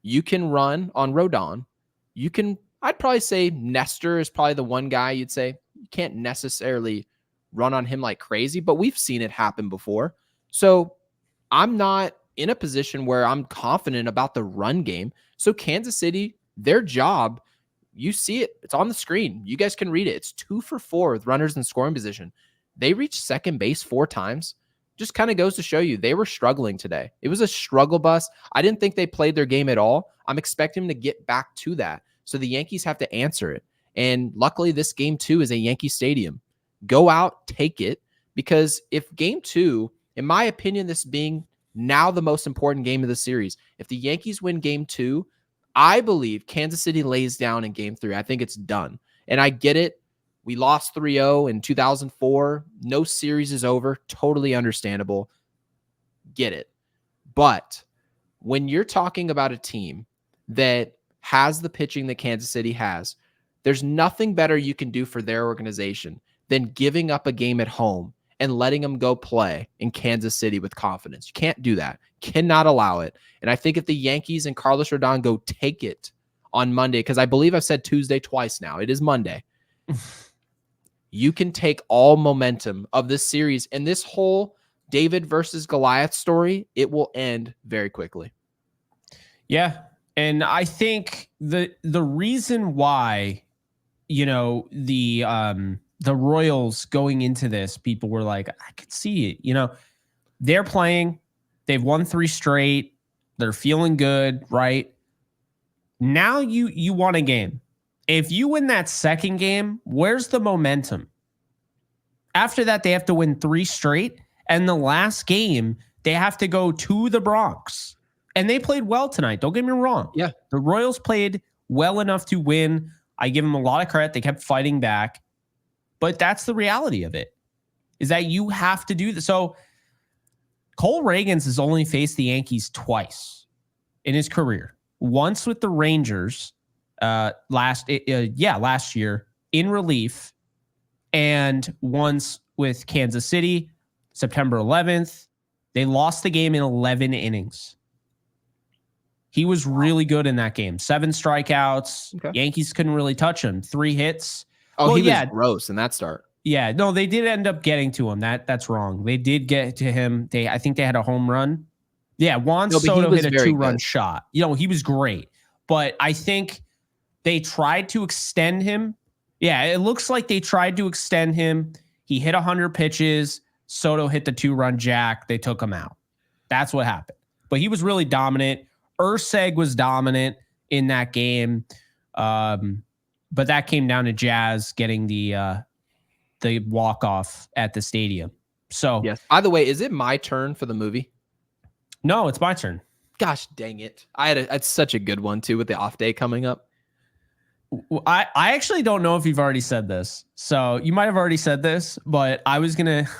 You can run on Rodon. I'd probably say Nestor is probably the one guy you'd say you can't necessarily run on him like crazy, but we've seen it happen before. So I'm not in a position where I'm confident about the run game. So Kansas City, their job, you see it. It's on the screen. You guys can read it. It's 2 for 4 with runners in scoring position. They reached second base 4 times. Just kind of goes to show you they were struggling today. It was a struggle bus. I didn't think they played their game at all. I'm expecting them to get back to that. So the Yankees have to answer it. And luckily, this game 2 is a Yankee Stadium. Go out, take it. Because if game 2, in my opinion, this being now the most important game of the series, if the Yankees win game 2, I believe Kansas City lays down in game 3. I think it's done. And I get it. We lost 3-0 in 2004. No series is over. Totally understandable. Get it. But when you're talking about a team that has the pitching that Kansas City has, there's nothing better you can do for their organization than giving up a game at home and letting him go play in Kansas City with confidence. You can't do that. Cannot allow it. And I think if the Yankees and Carlos Rodon go take it on Monday, because I believe I've said Tuesday twice now, it is Monday. You can take all momentum of this series, and this whole David versus Goliath story, it will end very quickly. Yeah. And I think the reason why, the Royals going into this, people were like, I could see it. They're playing, they've won 3 straight, they're feeling good, right? Now you won a game. If you win that second game, where's the momentum? After that, they have to win 3 straight. And the last game, they have to go to the Bronx. And they played well tonight. Don't get me wrong. Yeah. The Royals played well enough to win. I give them a lot of credit. They kept fighting back. But that's the reality of it, is that you have to do this. So Cole Reagans has only faced the Yankees twice in his career. Once with the Rangers last year in relief, and once with Kansas City, September 11th. They lost the game in 11 innings. He was really good in that game. 7 strikeouts. Okay. Yankees couldn't really touch him. 3 hits. Oh, he was gross in that start. Yeah, no, they did end up getting to him. That's wrong. They did get to him. I think they had a home run. Yeah, Juan Soto hit a 2-run shot. He was great. But I think they tried to extend him. Yeah, it looks like they tried to extend him. He hit 100 pitches. Soto hit the 2-run jack. They took him out. That's what happened. But he was really dominant. Urseg was dominant in that game. But that came down to Jazz getting the walk-off at the stadium. So, yes. By the way, is it my turn for the movie? No, it's my turn. Gosh dang it. I had such a good one, too, with the off day coming up. I actually don't know if you've already said this. So you might have already said this, but I was going to...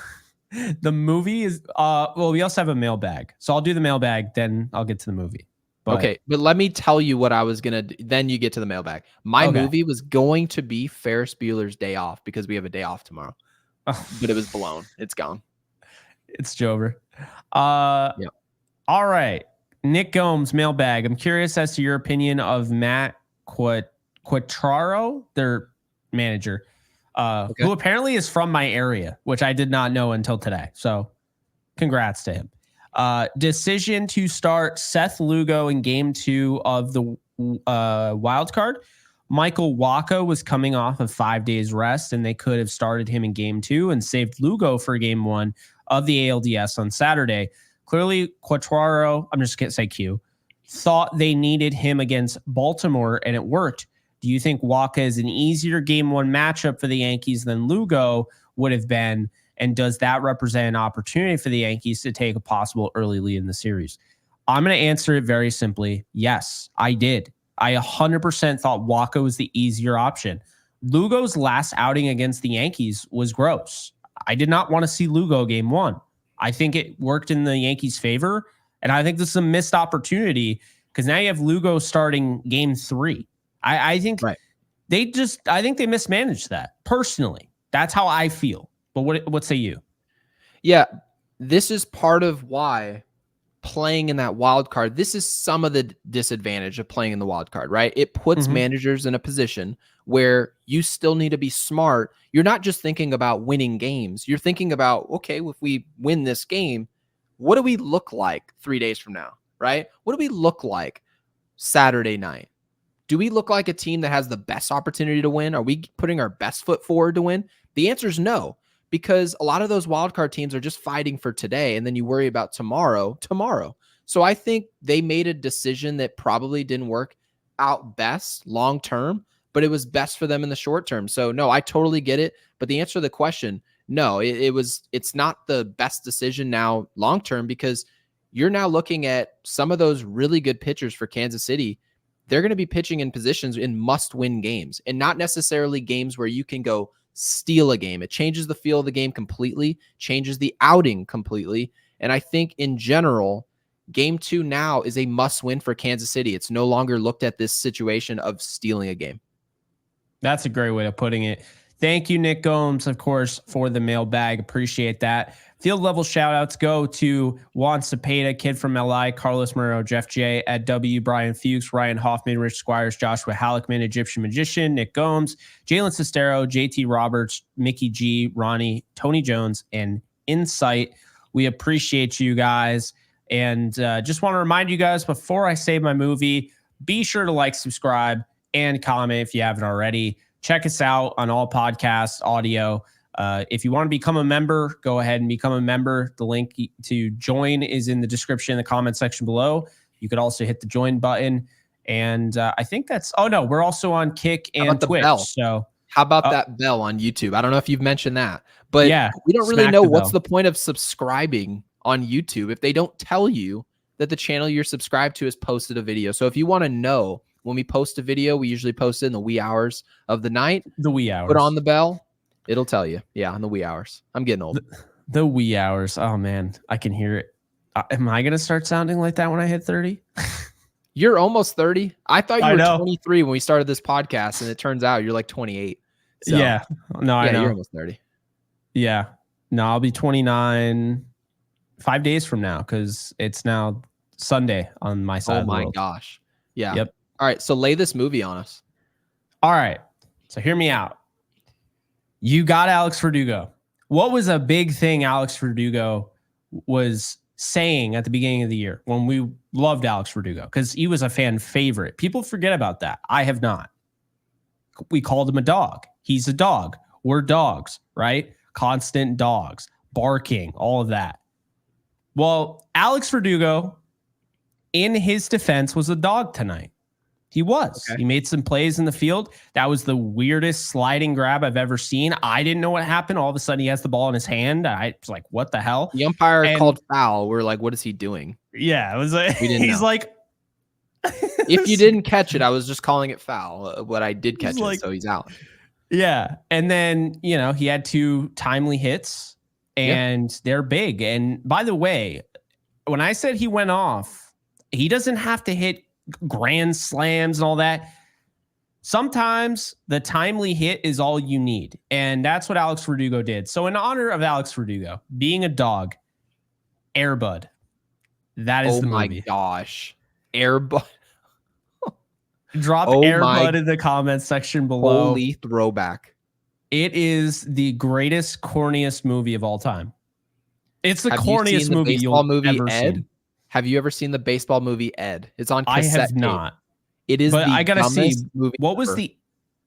The movie is... we also have a mailbag. So I'll do the mailbag, then I'll get to the movie. Okay, but let me tell you what I was going to do. Then you get to the mailbag. My movie was going to be Ferris Bueller's Day Off because we have a day off tomorrow. But it was blown. It's gone. It's Jover. Yep. All right. Nick Gomes, mailbag. I'm curious as to your opinion of Matt Quatraro, their manager, who apparently is from my area, which I did not know until today. So congrats to him. Decision to start Seth Lugo in game 2 of the wild card. Michael Wacha was coming off of 5 days rest, and they could have started him in game 2 and saved Lugo for game 1 of the ALDS on Saturday. Clearly, Quatraro, I'm just going to say Q, thought they needed him against Baltimore, and it worked. Do you think Wacha is an easier game 1 matchup for the Yankees than Lugo would have been? And does that represent an opportunity for the Yankees to take a possible early lead in the series? I'm going to answer it very simply. Yes, I did. I 100% thought Wacha was the easier option. Lugo's last outing against the Yankees was gross. I did not want to see Lugo game 1. I think it worked in the Yankees' favor. And I think this is a missed opportunity because now you have Lugo starting game 3. I think I think they mismanaged that personally. That's how I feel. But what say you? Yeah, this is part of why playing in that wild card, this is some of the disadvantage of playing in the wild card, right? It puts managers in a position where you still need to be smart. You're not just thinking about winning games. You're thinking about, okay, if we win this game, what do we look like 3 days from now, right? What do we look like Saturday night? Do we look like a team that has the best opportunity to win? Are we putting our best foot forward to win? The answer is no, because a lot of those wildcard teams are just fighting for today, and then you worry about tomorrow. So I think they made a decision that probably didn't work out best long term, but it was best for them in the short term. So no, I totally get it. But the answer to the question, no, it's not the best decision now long term, because you're now looking at some of those really good pitchers for Kansas City. They're going to be pitching in positions in must-win games, and not necessarily games where you can go steal a game. It changes the feel of the game completely, changes the outing completely. And I think in general, game 2 now is a must-win for Kansas City. It's no longer looked at this situation of stealing a game. That's a great way of putting it. Thank you, Nick Gomes, of course, for the mailbag. Appreciate that. Field level shout outs go to Juan Cepeda, Kid from LI, Carlos Murrow, Jeff J, Ed W, Brian Fuchs, Ryan Hoffman, Rich Squires, Joshua Halleckman, Egyptian Magician, Nick Gomes, Jalen Sestero, JT Roberts, Mickey G, Ronnie, Tony Jones, and Insight. We appreciate you guys. And just want to remind you guys before I say my movie, be sure to like, subscribe, and comment if you haven't already. Check us out on all podcasts, audio. If you want to become a member, go ahead and become a member. The link to join is in the description in the comment section below. You could also hit the join button. And I think that's, oh no, we're also on Kick and Twitch. Bell? So how about that bell on YouTube? I don't know if you've mentioned that, but yeah, we don't really know what's the point of subscribing on YouTube if they don't tell you that the channel you're subscribed to has posted a video. So if you want to know when we post a video, we usually post it in the wee hours of the night. The wee hours. Put on the bell. It'll tell you. Yeah, in the wee hours. I'm getting old. The wee hours. Oh, man. I can hear it. Am I going to start sounding like that when I hit 30? You're almost 30. I thought you were 23 when we started this podcast, and it turns out you're like 28. So, yeah. No, I know. You're almost 30. Yeah. No, I'll be 29 5 days from now because it's now Sunday on my side of the world. Oh, my gosh. Yeah. Yep. All right. So lay this movie on us. All right. So hear me out. You got Alex Verdugo. What was a big thing Alex Verdugo was saying at the beginning of the year when we loved Alex Verdugo? Because he was a fan favorite. People forget about that. I have not. We called him a dog. He's a dog. We're dogs, right? Constant dogs, barking, all of that. Well, Alex Verdugo, in his defense, was a dog tonight. He was. Okay. He made some plays in the field. That was the weirdest sliding grab I've ever seen. I didn't know what happened. All of a sudden, he has the ball in his hand. I was like, what the hell? The umpire called foul. We're like, what is he doing? Yeah, it was like, he's like, if you didn't catch it, I was just calling it foul. But I did catch it, so he's out. Yeah. And then, he had 2 timely hits, and they're big. And by the way, when I said he went off, he doesn't have to hit grand slams and all that. Sometimes the timely hit is all you need. And that's what Alex Verdugo did. So in honor of Alex Verdugo being a dog, Air Bud. That is the movie. Oh my gosh. Air Bud. Drop Air Bud in the comments section below. Holy throwback. It is the greatest, corniest movie of all time. It's the corniest movie you'll ever see. Have you ever seen the baseball movie Ed? It's on cassette. I have not. It is. But I gotta see what was ever. the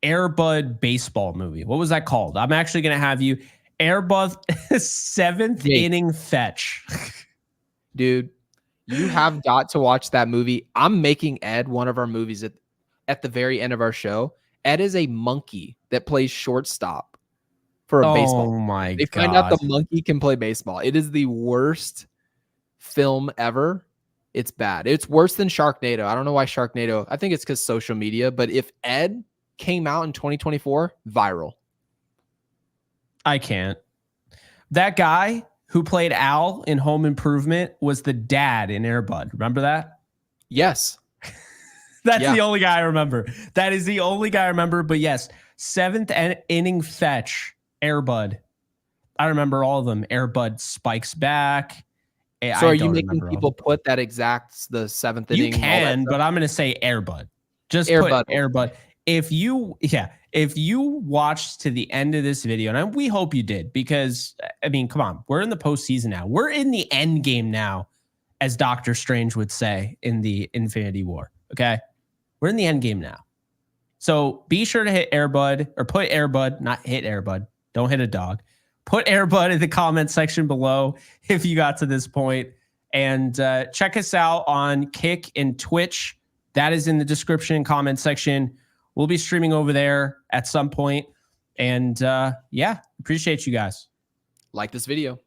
Air Bud baseball movie? What was that called? I'm actually gonna have you Air Bud 7th inning fetch. Dude, you have got to watch that movie. I'm making Ed one of our movies at the very end of our show. Ed is a monkey that plays shortstop for a baseball. Oh my god! They find out the monkey can play baseball. It is the worst film ever. It's bad. It's worse than Sharknado. I don't know why Sharknado. I think it's because social media. But if Ed came out in 2024, viral. I can't. That guy who played Al in Home Improvement was the dad in Air Bud. Remember that? Yes. That's the only guy I remember. That is the only guy I remember. But yes, 7th inning fetch, Air Bud. I remember all of them. Air Bud spikes back. So are you making people put that exact the 7th inning? You can, but I'm going to say Air Bud. Just put Air Bud. If you watched to the end of this video, and we hope you did, because I mean, come on, we're in the postseason now. We're in the end game now, as Doctor Strange would say in the Infinity War. Okay, we're in the end game now. So be sure to hit Air Bud, or put Air Bud, not hit Air Bud. Don't hit a dog. Put Air Bud in the comment section below if you got to this point. And check us out on Kick and Twitch. That is in the description and comment section. We'll be streaming over there at some point. And appreciate you guys. Like this video.